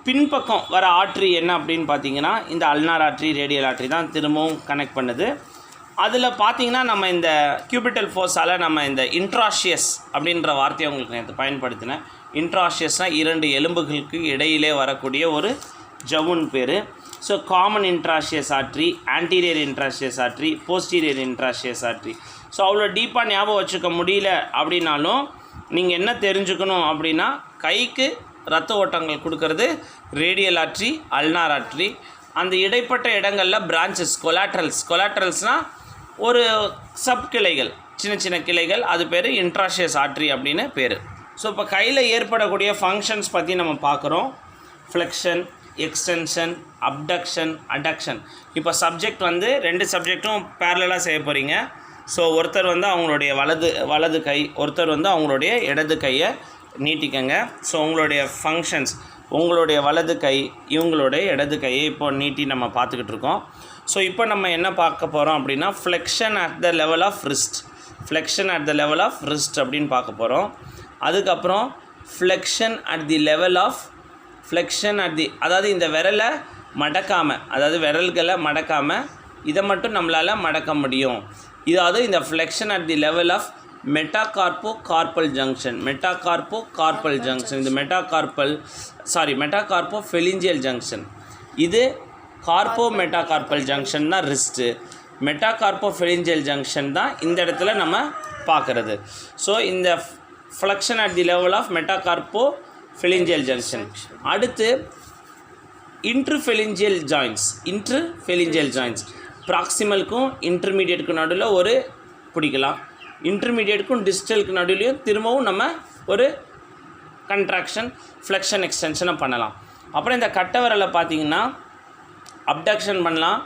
பின்பக்கம் வர ஆட்ரி என்ன அப்படின்னு பார்த்தீங்கன்னா, இந்த அல்னார் ஆட்ரி, ரேடியல் ஆட்ரி தான் திரும்பவும் கனெக்ட் பண்ணுது. அதில் பார்த்தீங்கன்னா நம்ம இந்த கியூபிட்டல் ஃபோர்ஸால் நம்ம இந்த இன்ட்ராஷியஸ் அப்படின்ற வார்த்தையை உங்களுக்கு நேற்று பயன்படுத்தினேன். இன்ட்ராஷியஸ்னால் 2 எலும்புகளுக்கு இடையிலே வரக்கூடிய ஒரு ஜவ்வுன்னு பேர். So common interosseous artery, anterior interosseous artery, posterior interosseous artery. So அவ்வளோ டீப்பாக ஞாபகம் வச்சுக்க முடியல அப்படின்னாலும் நீங்கள் என்ன தெரிஞ்சுக்கணும் அப்படின்னா, கைக்கு ரத்த ஓட்டங்கள் கொடுக்கறது ரேடியல் ஆட்ரி, அல்னார் ஆட்ரி. அந்த இடைப்பட்ட இடங்களில் பிரான்ச்சஸ், கொலாட்ரல்ஸ்னால் ஒரு சப் கிளைகள், சின்ன கிளைகள், அது பேர் இன்ட்ராஷியஸ் ஆட்ரி அப்படின்னு பேர். ஸோ இப்போ கையில் ஏற்படக்கூடிய ஃபங்க்ஷன்ஸ் பற்றி நம்ம பார்க்குறோம். Flexion, extension, abduction, adduction. இப்போ சப்ஜெக்ட் வந்து 2 சப்ஜெக்ட்டும் பேரலாக செய்ய போகிறீங்க. ஸோ ஒருத்தர் வந்து அவங்களுடைய வலது கை, ஒருத்தர் வந்து அவங்களுடைய இடது கையை நீட்டிக்கங்க. ஸோ உங்களுடைய ஃபங்க்ஷன்ஸ், உங்களுடைய வலது கை, இவங்களுடைய இடது கையை இப்போ நீட்டி நம்ம பார்த்துக்கிட்டு இருக்கோம். ஸோ இப்போ நம்ம என்ன பார்க்க போகிறோம் அப்படின்னா, flexion at the level of wrist, flexion at the level of wrist அப்படின்னு பார்க்க போகிறோம். அதுக்கப்புறம் flexion at the level of அதாவது இந்த விரலை மடக்காமல், அதாவது விரல்களை மடக்காமல் இதை மட்டும் நம்மளால் மடக்க முடியும். இதாவது இந்த flexion at the level of metacarpo junction. இந்த மெட்டாகார்போ ஃபெலிஞ்சியல் ஜங்ஷன். இது மெட்டாகார்பல் ஜங்ஷன் தான் ரிஸ்ட்டு. மெட்டாகார்போ ஃபெலிஞ்சியல் ஜங்ஷன் தான் இந்த இடத்துல நம்ம பார்க்குறது. ஸோ இந்த flexion at the level of metacarpo phalangeal junction. அடுத்து இன்ட்ருஃபெலிஞ்சியல் ஜாயின்ஸ். ப்ராக்சிமலுக்கும் இன்டர்மீடியேட்டுக்கும் நடுவில் ஒரு பிடிக்கலாம், இன்டர்மீடியேட்டுக்கும் டிஸ்டலுக்கு நடுவிலையும் திரும்பவும் நம்ம ஒரு கன்ட்ராக்ஷன், ஃப்ளெக்ஷன், எக்ஸ்டென்ஷனை பண்ணலாம். அப்புறம் இந்த கட்டை விரலை பார்த்திங்கன்னா அப்டக்ஷன் பண்ணலாம்,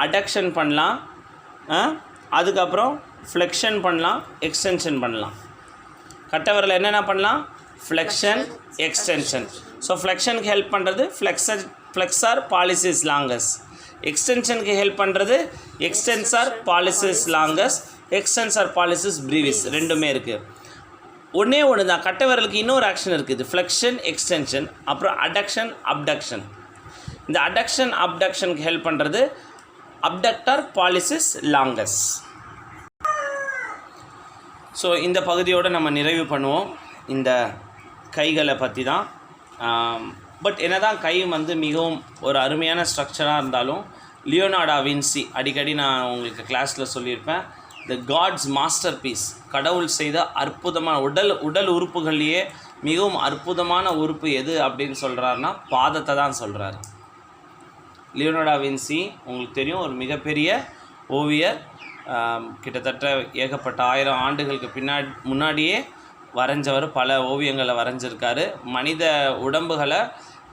அடக்ஷன் பண்ணலாம், அதுக்கப்புறம் ஃப்ளெக்ஷன் பண்ணலாம், எக்ஸ்டென்ஷன் பண்ணலாம். கட்டை விரலை என்னென்ன பண்ணலாம்? Flexion, extension. ஸோ ஃப்ளெக்ஷனுக்கு ஹெல்ப் பண்ணுறது ஃப்ளெக்ஸார் பாலிசிஸ் லாங்கஸ், எக்ஸ்டென்ஷனுக்கு ஹெல்ப் பண்ணுறது extensor pollicis longus, extensor pollicis Brevis. ரெண்டுமே இருக்குது. ஒன்று தான். கட்டை விரலுக்கு இன்னொரு ஆக்ஷன் இருக்குது, ஃப்ளெக்ஷன், எக்ஸ்டென்ஷன், அப்புறம் அடக்ஷன், அப்டக்ஷன். இந்த அடக்ஷன், அப்டக்ஷனுக்கு ஹெல்ப் பண்ணுறது அப்டக்டர் பாலிசிஸ் லாங்கஸ். ஸோ இந்த பகுதியோடு நம்ம நிறைவு பண்ணுவோம் இந்த கைகளை பற்றி தான். பட் என்ன தான் கை வந்து மிகவும் ஒரு அருமையான ஸ்ட்ரக்சராக இருந்தாலும், லியோனார்டோ வின்சி, அடிக்கடி நான் உங்களுக்கு கிளாஸில் சொல்லியிருப்பேன், த காட்ஸ் மாஸ்டர் பீஸ், கடவுள் செய்த அற்புதமான உடல் உறுப்புகள்லேயே மிகவும் அற்புதமான உறுப்பு எது அப்படின்னு சொல்கிறாருன்னா பாதத்தை தான் சொல்கிறாரு. லியோனார்டோ வின்சி உங்களுக்கு தெரியும், ஒரு மிகப்பெரிய ஓவியர். கிட்டத்தட்ட ஏகப்பட்ட 1000 ஆண்டுகளுக்கு முன்னாடியே வரைஞ்சவர். பல ஓவியங்களை வரைஞ்சிருக்காரு. மனித உடம்புகளை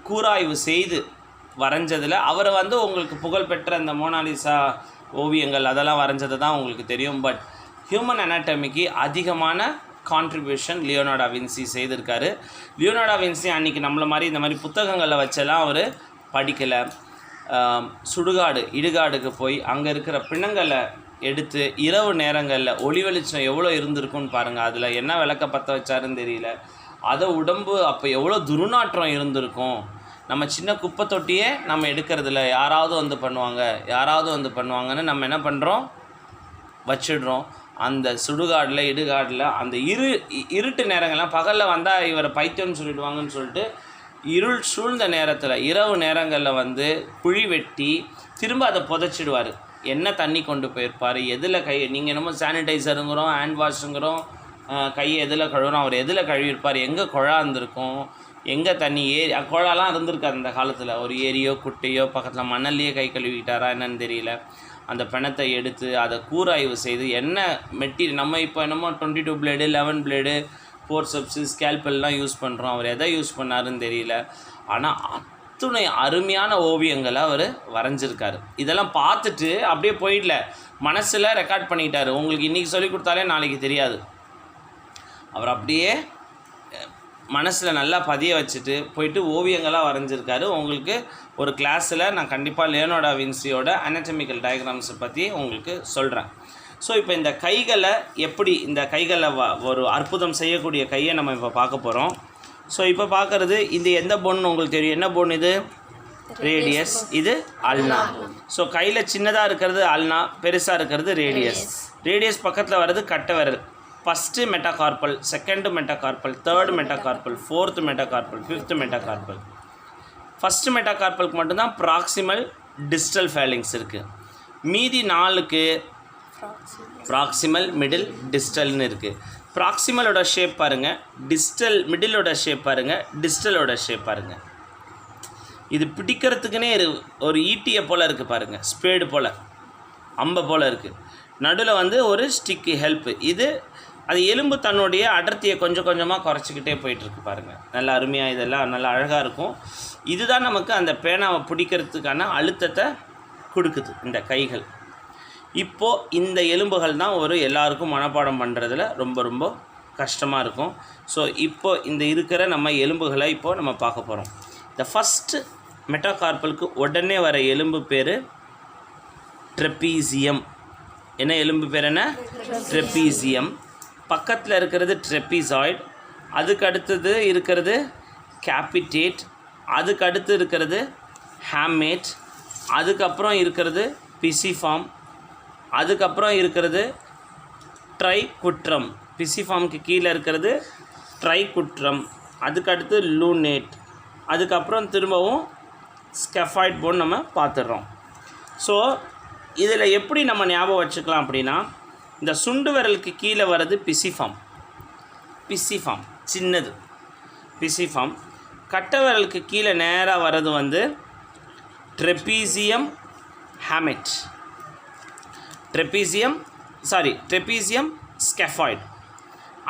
கூராய்வு செய்து வரைஞ்சதில் அவரை வந்து உங்களுக்கு புகழ்பெற்ற இந்த மோனாலிசா ஓவியங்கள் அதெல்லாம் வரைஞ்சது தான் உங்களுக்கு தெரியும். பட் ஹியூமன் அனாட்டமிக்கு அதிகமான கான்ட்ரிபியூஷன் லியோனார்டோ வின்சி செய்திருக்காரு. லியோனார்டோ வின்சி அன்றைக்கி நம்மளை மாதிரி இந்த மாதிரி புத்தகங்களில் வச்செல்லாம் அவர் படிக்கலை. இடுகாடுக்கு போய் அங்கே இருக்கிற பிணங்களை எடுத்து இரவு நேரங்களில் ஒளி வெளிச்சம் எவ்வளோ இருந்திருக்குன்னு பாருங்கள். அதில் என்ன விளக்க பற்ற வச்சாருன்னு தெரியல. அதை உடம்பு அப்போ எவ்வளோ துர்நாற்றம் இருந்திருக்கும். நம்ம சின்ன குப்பை தொட்டியே நம்ம எடுக்கிறதில்ல, யாராவது வந்து பண்ணுவாங்கன்னு நம்ம என்ன பண்ணுறோம், வச்சிடுறோம். அந்த சுடுகாடில் இடுகாடில் அந்த இருட்டு நேரங்கள்லாம் பகலில் வந்தால் இவரை பைத்தியம்னு சொல்லிடுவாங்கன்னு சொல்லிட்டு இருள் சூழ்ந்த நேரத்தில் இரவு நேரங்களில் வந்து குழி வெட்டி திரும்ப அதை புதைச்சிடுவார். என்ன தண்ணி கொண்டு போயிருப்பார், எதில் கை, நீங்கள் என்னமோ சானிடைசருங்கிறோம், ஹேண்ட் வாஷுங்கிறோம், கையை எதில் கழுவுறோம், அவர் எதில் கழுவிருப்பார், எங்கே குழா இருந்திருக்கும், எங்கே தண்ணி குழாலாம் இருந்திருக்காது அந்த காலத்தில். ஒரு ஏரியோ குட்டையோ பக்கத்தில் மணல்லையே கை கழுவிட்டாரா என்னன்னு தெரியல. அந்த பிணத்தை எடுத்து அதை கூராய்வு செய்து என்ன மெட்டீரியல், நம்ம இப்போ என்னமோ 22 பிளேடு 11 பிளேடு ஃபோர்செப்ஸு ஸ்கேல்பெல்லாம் யூஸ் பண்ணுறோம், அவர் எதை யூஸ் பண்ணாருன்னு தெரியல. ஆனால் அத்துணை அருமையான ஓவியங்களை அவர் வரைஞ்சிருக்காரு. இதெல்லாம் பார்த்துட்டு அப்படியே போயிடல, மனசில் ரெக்கார்ட் பண்ணிக்கிட்டார். உங்களுக்கு இன்றைக்கி சொல்லிக் கொடுத்தாலே நாளைக்கு தெரியாது. அவர் அப்படியே மனசில் நல்லா பதிய வச்சுட்டு போயிட்டு ஓவியங்களாக வரைஞ்சிருக்காரு. உங்களுக்கு ஒரு கிளாஸில் நான் கண்டிப்பாக லியோனார்டோ டா வின்சியோட அனாட்டமிக்கல் டயக்ராம்ஸை பற்றி உங்களுக்கு சொல்கிறேன். ஸோ இப்போ இந்த கைகளை எப்படி, இந்த கைகளை ஒரு அற்புதம் செய்யக்கூடிய கையை நம்ம இப்போ பார்க்க போகிறோம். ஸோ இப்போ பார்க்குறது இது எந்த போன் உங்களுக்கு தெரியும், என்ன போன் இது, ரேடியஸ், இது அல்னா. ஸோ கையில் சின்னதாக இருக்கிறது அல்னா, பெருசாக இருக்கிறது ரேடியஸ். ரேடியஸ் பக்கத்தில் வர்றது கட்டை விரல். First metacarpal, second metacarpal, third metacarpal, fourth metacarpal, fifth metacarpal. First மெட்டாகார்பலுக்கு மட்டும்தான் ப்ராக்சிமல் டிஸ்டல் ஃபேலிங்ஸ் இருக்குது. மீதி 4க்கு ப்ராக்சிமல், மிடில், டிஸ்டல்னு இருக்குது. ப்ராக்சிமலோட ஷேப் பாருங்கள், டிஸ்டல் மிடிலோட ஷேப் பாருங்கள், டிஸ்டலோட ஷேப் பாருங்கள். இது பிடிக்கிறதுக்குனே ஒரு ஈட்டியை போல் இருக்குது பாருங்கள், ஸ்பேடு போல், அம்பை போல் இருக்குது. நடுவில் வந்து ஒரு ஸ்டிக்கு ஹெல்ப்பு. இது அது எலும்பு தன்னுடைய அடர்த்தியை கொஞ்சம் கொஞ்சமாக குறைச்சிக்கிட்டே போயிட்டுருக்கு பாருங்கள். நல்லா அருமையாக, இதெல்லாம் நல்லா அழகாக இருக்கும். இதுதான் நமக்கு அந்த பேனாவை பிடிக்கிறதுக்கான அழுத்தத்தை கொடுக்குது இந்த கைகள். இப்போது இந்த எலும்புகள் தான் ஒரு எல்லாருக்கும் மனப்பாடம் பண்ணுறதுல ரொம்ப ரொம்ப கஷ்டமாக இருக்கும். ஸோ இப்போது இந்த இருக்கிற நம்ம எலும்புகளை இப்போது நம்ம பார்க்க போகிறோம். இந்த ஃபஸ்ட்டு மெட்டாகார்பலுக்கு உடனே வர எலும்பு பேர் ட்ரெப்பீசியம். என்ன எலும்பு பேர் என்ன, ட்ரெப்பீசியம். பக்கத்தில் இருக்கிறது ட்ரெப்பீசாய்டு, அதுக்கு அடுத்தது இருக்கிறது கேபிட்டேட், அதுக்கு அடுத்து இருக்கிறது ஹேமேட், அதுக்கப்புறம் இருக்கிறது பிசிஃபார்ம், அதுக்கப்புறம் இருக்கிறது ட்ரைகுட்ரம். பிசிஃபார்முக்கு கீழே இருக்கிறது ட்ரைகுட்ரம், அதுக்கடுத்து லூனேட், அதுக்கப்புறம் திரும்பவும் ஸ்கெஃபாய்ட் போன் நம்ம பார்த்துடுறோம். ஸோ இதில் எப்படி நம்ம ஞாபகம் வச்சுக்கலாம் அப்படின்னா, இந்த சுண்டு விரலுக்கு கீழே வர்றது பிசிஃபார்ம், சின்னது பிசிஃபார்ம். கட்டை விரலுக்கு கீழே நேராக வர்றது வந்து ட்ரெப்பீசியம் ஹேமெட், ட்ரெப்பீசியம் ஸ்கெஃபாய்டு.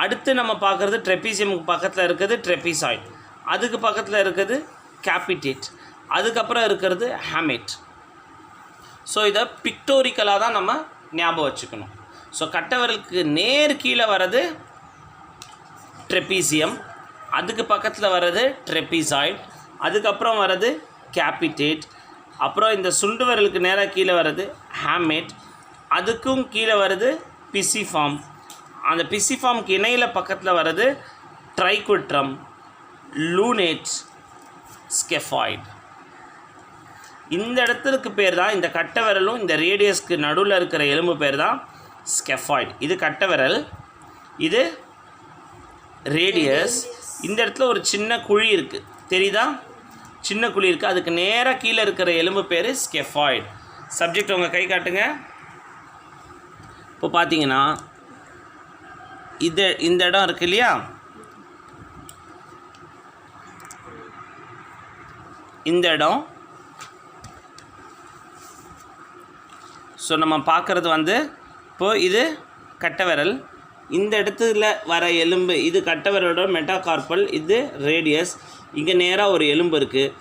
அடுத்து நம்ம பார்க்குறது ட்ரெப்பீசியமுக்கு பக்கத்தில் இருக்கிறது ட்ரெப்பீசாய்டு, அதுக்கு பக்கத்தில் இருக்கிறது கேபிட்டேட், அதுக்கப்புறம் இருக்கிறது ஹேமெட். ஸோ இதை பிக்டோரிக்கலாக தான் நம்ம ஞாபகம் வச்சுக்கணும். ஸோ கட்டவர்களுக்கு நேர் கீழே வர்றது ட்ரெப்பீசியம், அதுக்கு பக்கத்தில் வர்றது ட்ரெப்பீசாய்டு, அதுக்கப்புறம் வர்றது கேபிட்டேட், அப்புறம் இந்த சுண்டு விரலுக்கு நேராக கீழே வர்றது ஹேமேட், அதுக்கும் கீழே வர்றது பிசிஃபார்ம், அந்த பிசிஃபார்முக்கு இணையில் பக்கத்தில் வர்றது ட்ரைகுட்ரம், லூனேட், ஸ்கெஃபாய்டு. இந்த இடத்துக்கு பேர் தான், இந்த கட்டை விரலும் இந்த ரேடியஸ்க்கு நடுவில் இருக்கிற எலும்பு பேர் தான் ஸ்கெஃபாய்டு. இது கட்டை விரல், இது ரேடியஸ். இந்த இடத்துல ஒரு சின்ன குழி இருக்குது, தெரியுதா, சின்ன குழி இருக்குது, அதுக்கு நேராக கீழே இருக்கிற எலும்பு பேர் ஸ்கெஃபாய்டு. சப்ஜெக்ட் உங்கள் கை காட்டுங்க. இப்போ பார்த்தீங்கன்னா இந்த இடம் இருக்குது இல்லையா, இந்த இடம். ஸோ நம்ம பார்க்குறது வந்து இப்போது இது கட்டை விரல், இந்த இடத்துல வர எலும்பு இது கட்டை விரலோட மெட்டாகார்பல், இது ரேடியஸ். இங்கே நேராக ஒரு எலும்பு இருக்குது.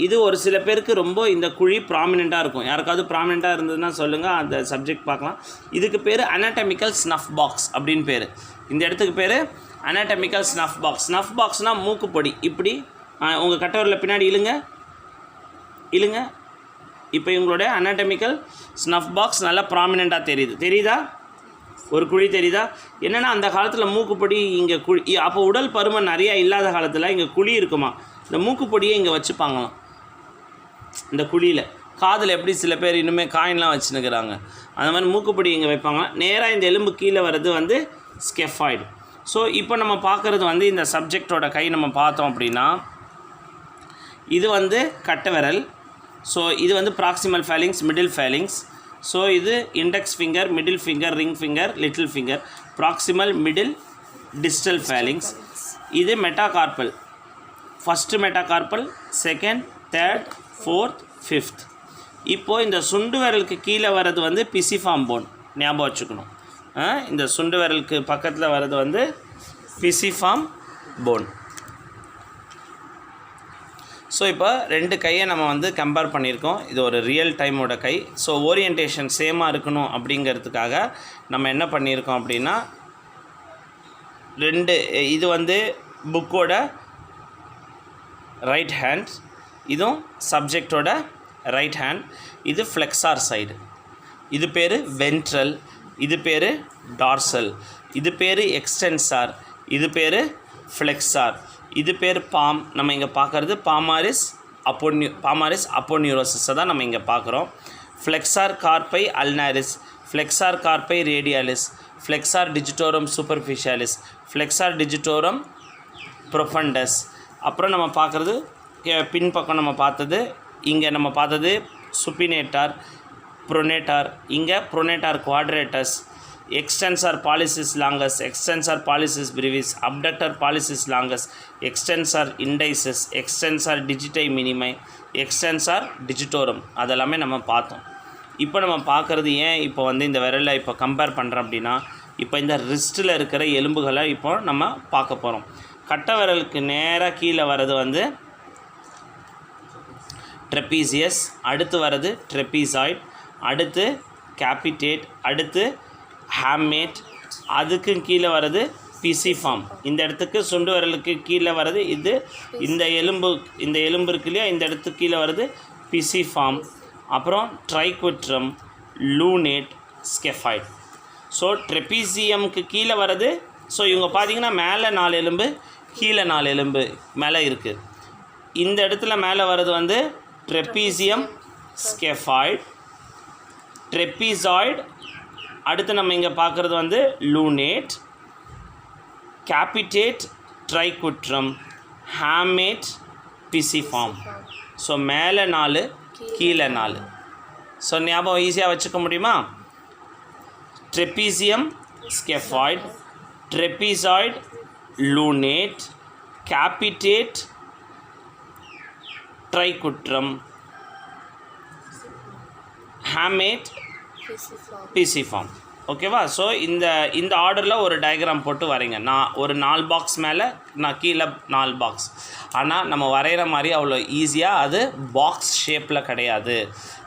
இது ஒரு சில பேருக்கு ரொம்ப இந்த குழி ப்ராமினெண்ட்டாக இருக்கும். யாருக்காவது ப்ராமினெண்ட்டாக இருந்ததுன்னா சொல்லுங்கள், அந்த சப்ஜெக்ட் பார்க்கலாம். இதுக்கு பேர் அனாட்டமிக்கல் ஸ்னஃப் பாக்ஸ் அப்படின்னு பேர். இந்த இடத்துக்கு பேர் அனாட்டமிக்கல் ஸ்னஃப் பாக்ஸ். ஸ்னஃப் பாக்ஸ்னால் மூக்குப்பொடி. இப்படி உங்கள் கட்டை விரலில் பின்னாடி இழுங்க. இப்போ இவங்களுடைய அனாட்டமிக்கல் ஸ்னஃப் பாக்ஸ் நல்லா ப்ராமினெண்ட்டாக தெரியுதா, ஒரு குழி தெரியுதா. என்னென்னா அந்த காலத்தில் மூக்குப்பொடி இங்கே குழி, அப்போ உடல் பருமன் நிறையா இல்லாத காலத்தில் இங்கே குழி இருக்குமா, இந்த மூக்குப்பொடியை இங்கே வச்சுப்பாங்களாம். இந்த குழியில். காதில் எப்படி சில பேர் இன்னுமே காயின்லாம் வச்சுன்னுக்கிறாங்க, அந்த மாதிரி மூக்குப்பிடி இங்கே வைப்பாங்க. நேராக இந்த எலும்பு கீழே வர்றது வந்து ஸ்கெஃபாய்டு. ஸோ இப்போ நம்ம பார்க்குறது வந்து இந்த சப்ஜெக்டோட கை நம்ம பார்த்தோம் அப்படின்னா இது வந்து கட்டை விரல். ஸோ இது வந்து proximal phalanges, middle phalanges. So இது index finger, middle finger, ring finger, little finger, proximal, middle, distal phalanges. இது metacarpal, first metacarpal, second, third, fourth, fifth. இப்போது இந்த சுண்டு விரலுக்கு கீழே வர்றது வந்து பிசிஃபார்ம் போன், ஞாபகம் வச்சுக்கணும். இந்த சுண்டு விரலுக்கு பக்கத்தில் வர்றது வந்து பிசிஃபார்ம் போன். ஸோ இப்போ 2 கையை நம்ம வந்து கம்பேர் பண்ணியிருக்கோம். இது ஒரு ரியல் டைமோட கை. ஸோ ஓரியன்டேஷன் சேமாக இருக்கணும் அப்படிங்கிறதுக்காக நம்ம என்ன பண்ணியிருக்கோம் அப்படின்னா 2 இது வந்து புக்கோட ரைட் ஹேண்ட், இதுவும் சப்ஜெக்டோட ரைட் ஹேண்ட். இது ஃப்ளெக்ஸார் சைடு, இது பேர் வென்ட்ரல், இது பேர் டார்சல், இது பேர் எக்ஸ்டென்சார், இது பேர் ஃப்ளெக்ஸார், இது பேர் பாம். நம்ம இங்கே பார்க்குறது பாமாரிஸ் அப்போனியூரோசிஸை தான் நம்ம இங்கே பார்க்குறோம். Flexor carpi ulnaris, flexor carpi radialis, flexor digitorum superficialis, flexor digitorum profundus. அப்புறம் நம்ம பார்க்குறது பின்பக்கம் நம்ம பார்த்தது, இங்கே நம்ம பார்த்தது சுப்பினேட்டார், ப்ரொனேட்டார், இங்கே ப்ரொனேட்டார் குவாட்ரேட்டஸ், extensor pollicis longus, extensor pollicis brevis, abductor pollicis longus, extensor indicis, extensor digiti minimi, extensor digitorum. அதெல்லாமே நம்ம பார்த்தோம். இப்போ நம்ம பார்க்குறது ஏன் இப்போ வந்து இந்த விரலில் இப்போ கம்பேர் பண்ணுறோம் அப்படின்னா இப்போ இந்த ரிஸ்ட்டில் இருக்கிற எலும்புகளை இப்போ நம்ம பார்க்க போகிறோம். கட்டை விரலுக்கு நேராக கீழே வர்றது வந்து ட்ரெப்பீசியஸ், அடுத்து வர்றது ட்ரெப்பீசாய்ட், அடுத்து கேபிட்டேட், அடுத்து ஹாமேட், அதுக்கு கீழே வர்றது பிசிஃபார்ம். இந்த இடத்துக்கு சுண்டு விரலுக்கு கீழே வர்றது இது, இந்த எலும்பு இருக்கு இல்லையா, இந்த இடத்துக்கு கீழே வர்றது பிசிஃபார்ம். அப்புறம் ட்ரைகுட்ரம், லூனேட், ஸ்கெஃபாய்ட். ஸோ ட்ரெப்பீசியம்க்கு கீழே வர்றது, ஸோ இவங்க பார்த்தீங்கன்னா மேலே 4 எலும்பு, கீழே 4 எலும்பு மேலே இருக்குது. இந்த இடத்துல மேலே வர்றது வந்து ட்ரெப்பீசியம், ஸ்கெஃபாய்ட், ட்ரெப்பீசாய்டு. அடுத்து நம்ம இங்கே பார்க்குறது வந்து லூனேட், கேபிட்டேட், ட்ரைகுட்ரம், ஹாமேட், பிசிஃபார்ம். ஸோ மேலே 4, கீழே 4. ஸோ ஞாபகம் ஈஸியாக வச்சுக்க முடியுமா? ட்ரெப்பீசியம், ஸ்கெஃபாய்ட், ட்ரெப்பீசாய்டு, லூனேட், கேபிட்டேட், ட்ரைகுட்ரம், ஹாமேட், பிசிஃபார்ம். ஓகேவா? ஸோ இந்த ஆர்டரில் ஒரு டயக்ராம் போட்டு வரைங்க. நான் ஒரு 4 பாக்ஸ் மேலே, நான் கீழே 4 பாக்ஸ். ஆனால் நம்ம வரைகிற மாதிரி அவ்வளோ ஈஸியாக அது பாக்ஸ் ஷேப்பில் கிடையாது.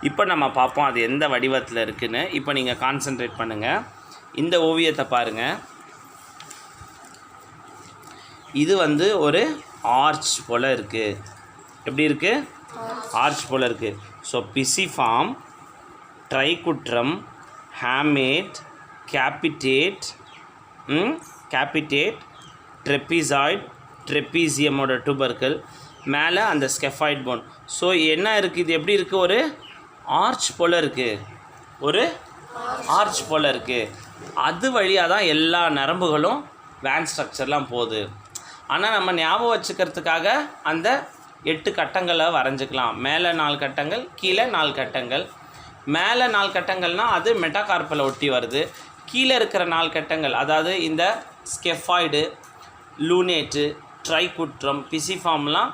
இப்போ நம்ம பார்ப்போம் அது எந்த வடிவத்தில் இருக்குதுன்னு. இப்போ நீங்கள் கான்சென்ட்ரேட் பண்ணுங்கள். இந்த ஓவியத்தை பாருங்கள். இது வந்து ஒரு ஆர்ச் போல் இருக்குது. எப்படி இருக்குது? ஆர்ச் போல் இருக்குது. ஸோ பிசிஃபார்ம், ட்ரைகுட்ரம், ஹாமேட், கேபிட்டேட், ட்ரெப்பீசாய்டு, ட்ரெப்பீசியமோட டூபர்க்கல், மேலே அந்த ஸ்கெஃபாய்ட் போன். ஸோ என்ன இருக்குது? இது எப்படி இருக்குது? ஒரு ஆர்ச் போல் இருக்குது, ஒரு ஆர்ச் போல் இருக்குது. அது வழியாக தான் எல்லா நரம்புகளும் வேன் ஸ்ட்ரக்சர்லாம் போகுது. ஆனால் நம்ம ஞாபகம் வச்சுக்கிறதுக்காக அந்த 8 கட்டங்களை வரைஞ்சிக்கலாம். மேலே 4 கட்டங்கள், கீழே 4 கட்டங்கள். மேலே 4 கட்டங்கள்னால் அது மெட்டாகார்பலை ஒட்டி வருது. கீழே இருக்கிற 4 கட்டங்கள், அதாவது இந்த ஸ்கெஃபாய்டு, லூனேட்டு, ட்ரைகுட்ரம், பிசிஃபார்ம்லாம்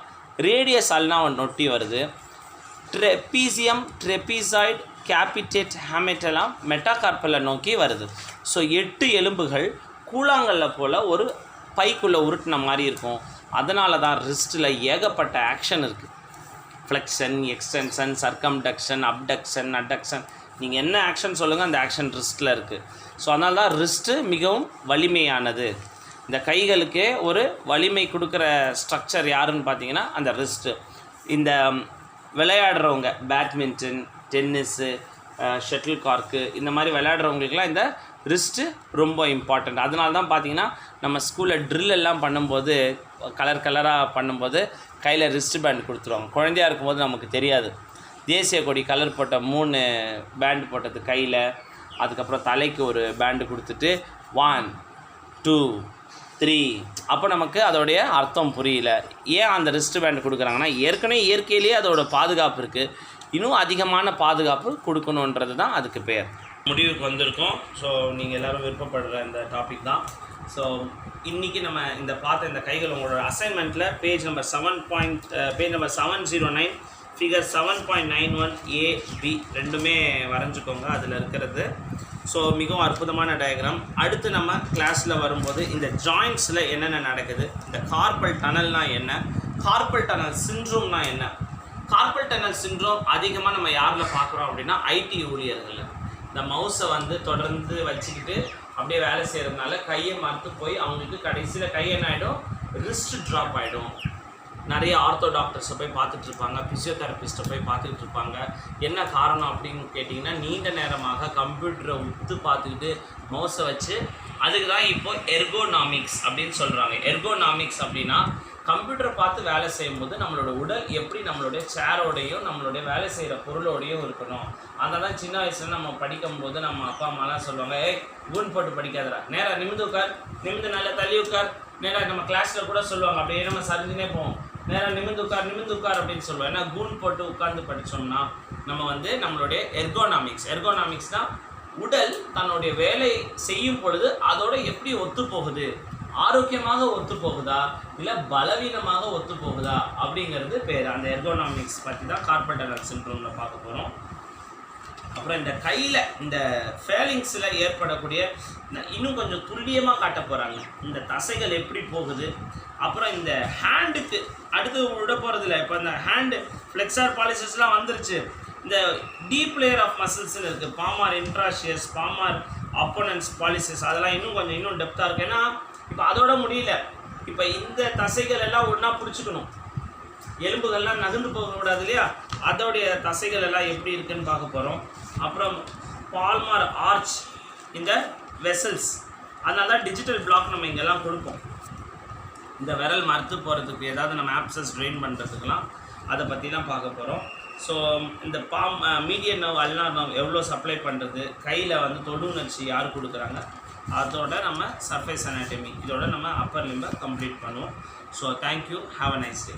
ரேடியஸ் அல்னா ஒட்டி வருது. ட்ரெப்பீசியம், ட்ரெப்பீசாய்டு, கேபிட்டேட், ஹாமேட்டெல்லாம் மெட்டாகார்பலை நோக்கி வருது. ஸோ 8 எலும்புகள் கூழாங்கல்ல போல் ஒரு பைக்குள்ளே உருட்டின மாதிரி இருக்கும். அதனால தான் ரிஸ்ட்டில் ஏகப்பட்ட ஆக்ஷன் இருக்குது. ஃப்ளெக்ஷன், எக்ஸ்டென்ஷன், சர்க்கம்டக்ஷன், அப்டக்ஷன், அடக்ஷன், நீங்கள் என்ன ஆக்ஷன் சொல்லுங்கள், அந்த ஆக்ஷன் ரிஸ்ட்டில் இருக்குது. ஸோ அதனால தான் ரிஸ்ட்டு மிகவும் வலிமையானது. இந்த கைகளுக்கே ஒரு வலிமை கொடுக்குற ஸ்ட்ரக்சர் யாருன்னு பார்த்தீங்கன்னா அந்த ரிஸ்ட்டு. இந்த விளையாடுறவங்க பேட்மிண்டன், டென்னிஸு, ஷட்டில் கார்க்கு, இந்த மாதிரி விளையாடுறவங்களுக்குலாம் இந்த ரிஸ்ட்டு ரொம்ப இம்பார்ட்டண்ட். அதனால தான் பார்த்தீங்கன்னா நம்ம ஸ்கூலில் ட்ரில் எல்லாம் பண்ணும்போது, கலராக பண்ணும்போது கையில் ரிஸ்ட் பேண்ட் கொடுத்துருவாங்க. குழந்தையாக இருக்கும்போது நமக்கு தெரியாது. தேசிய கொடி கலர் போட்ட 3 பேண்டு போட்டது கையில், அதுக்கப்புறம் தலைக்கு ஒரு பேண்டு கொடுத்துட்டு 1 2 3 அப்போ நமக்கு அதோடைய அர்த்தம் புரியல. ஏன் அந்த ரிஸ்ட் பேண்டு கொடுக்குறாங்கன்னா ஏற்கனவே இயற்கையிலேயே அதோட பாதுகாப்பு இருக்குது, இன்னும் அதிகமான பாதுகாப்பு கொடுக்கணுன்றது தான் அதுக்கு பேர். முடிவுக்கு வந்திருக்கோம். ஸோ நீங்கள் எல்லோரும் விருப்பப்படுற இந்த டாபிக் தான். ஸோ இன்றைக்கி நம்ம இந்த பார்த்த இந்த கைகள் உங்களோட அசைன்மெண்ட்டில் பேஜ் நம்பர் 709 ஃபிகர் 7.91 AB ரெண்டுமே வரைஞ்சிக்கோங்க, அதில் இருக்கிறது. ஸோ மிகவும் அற்புதமான டயக்ராம். அடுத்து நம்ம கிளாஸில் வரும்போது இந்த ஜாயிண்ட்ஸில் என்னென்ன நடக்குது, இந்த கார்பல் டனல்னால் என்ன, கார்பல் டனல் சிண்ட்ரோம்னால் என்ன. கார்பல் டனல் சிண்ட்ரோம் அதிகமாக நம்ம யாரில் பார்க்குறோம் அப்படின்னா ஐடி ஊழியர்கள். இந்த மவுஸை வந்து தொடர்ந்து வச்சுக்கிட்டு அப்படியே வேலை செய்கிறதுனால கையை மறுத்து போய் அவங்களுக்கு கடைசியில் கை என்ன ஆகிடும், ரிஸ்ட் ட்ராப் ஆகிடும். நிறைய ஆர்த்தோ டாக்டர்ஸை போய் பார்த்துட்ருப்பாங்க, ஃபிசியோதெரபிஸ்ட்டை போய் பார்த்துக்கிட்டு இருப்பாங்க. என்ன காரணம் அப்படின்னு கேட்டிங்கன்னா, நீண்ட நேரமாக கம்ப்யூட்டரை உத்து பார்த்துக்கிட்டு மவுஸை வச்சு, அதுக்கு தான் இப்போது எர்கோனாமிக்ஸ் அப்படின்னு சொல்கிறாங்க. எர்கோனாமிக்ஸ் அப்படின்னா கம்ப்யூட்டரை பார்த்து வேலை செய்யும்போது நம்மளோட உடல் எப்படி நம்மளுடைய சேரோடையும் நம்மளுடைய வேலை செய்கிற பொருளோடையும் இருக்கணும். அதனால் சின்ன வயசுல நம்ம படிக்கும்போது நம்ம அப்பா அம்மாலாம் சொல்லுவாங்க, கூன் போட்டு படிக்காதடா, நேராக நிமிந்து உட்கார், நிமிந்து நல்லா தள்ளி உட்கார். நேராக நம்ம கிளாஸில் கூட சொல்லுவாங்க, அப்படியே நம்ம சரிஞ்சுனே போவோம், நேராக நிமிந்து உட்கார் அப்படின்னு சொல்லுவோம். ஏன்னா கூன் போட்டு உட்கார்ந்து படித்தோம்னா நம்ம வந்து நம்மளுடைய எர்கோனாமிக்ஸ்னால் உடல் தன்னுடைய வேலை செய்யும் பொழுது அதோட எப்படி ஒத்து போகுது, ஆரோக்கியமாக ஒத்து போகுதா இல்லை பலவீனமாக ஒத்து போகுதா அப்படிங்கிறது பேர். அந்த எர்கோனாமிக்ஸ் பற்றி தான் கார்பல் டனல் சிண்ட்ரோமில் பார்க்க போகிறோம். அப்புறம் இந்த கையில் இந்த ஃபேலிங்ஸில் ஏற்படக்கூடிய இன்னும் கொஞ்சம் துல்லியமாக காட்ட போகிறாங்க, இந்த தசைகள் எப்படி போகுது. அப்புறம் இந்த ஹேண்டுக்கு அடுத்து விட போகிறதில்ல, இப்போ இந்த ஹேண்டு ஃப்ளெக்ஸார் பாலிசஸ்லாம் வந்துருச்சு. இந்த டீப் லேயர் ஆஃப் மசில்ஸ்ன்னு இருக்குது, பாமார் இன்ட்ராஷியஸ், பாமார் அப்போனன்ஸ் பாலிசஸ், அதெல்லாம் இன்னும் டெப்த்தாக இருக்குது. ஏன்னா இப்போ அதோட முடியல, இப்போ இந்த தசைகள் எல்லாம் ஒன்றா பிடிச்சிக்கணும், எலும்புகள்லாம் நகர்ந்து போகக்கூடாது இல்லையா, அதோடைய தசைகள் எல்லாம் எப்படி இருக்குன்னு பார்க்க போகிறோம். அப்புறம் பால்மார் ஆர்ச், இந்த வெசல்ஸ், அதனால தான் டிஜிட்டல் பிளாக் நம்ம இங்கெல்லாம் கொடுப்போம். இந்த விரல் மறுத்து போகிறதுக்கு ஏதாவது நம்ம ஆப்சஸ் ட்ரெயின் பண்ணுறதுக்கெலாம் அதை பற்றிலாம் பார்க்க போகிறோம். ஸோ இந்த மீடியன் நர்வ், அல்னார் நர்வ் எவ்வளோ சப்ளை பண்ணுறது, கையில் வந்து தொடு உணர்ச்சி யார் கொடுக்குறாங்க, அதோட நம்ம சர்ஃபேஸ் அனாட்டமி, இதோட நம்ம அப்பர் லிம்பை கம்ப்ளீட் பண்ணுவோம். So thank you, have a nice day.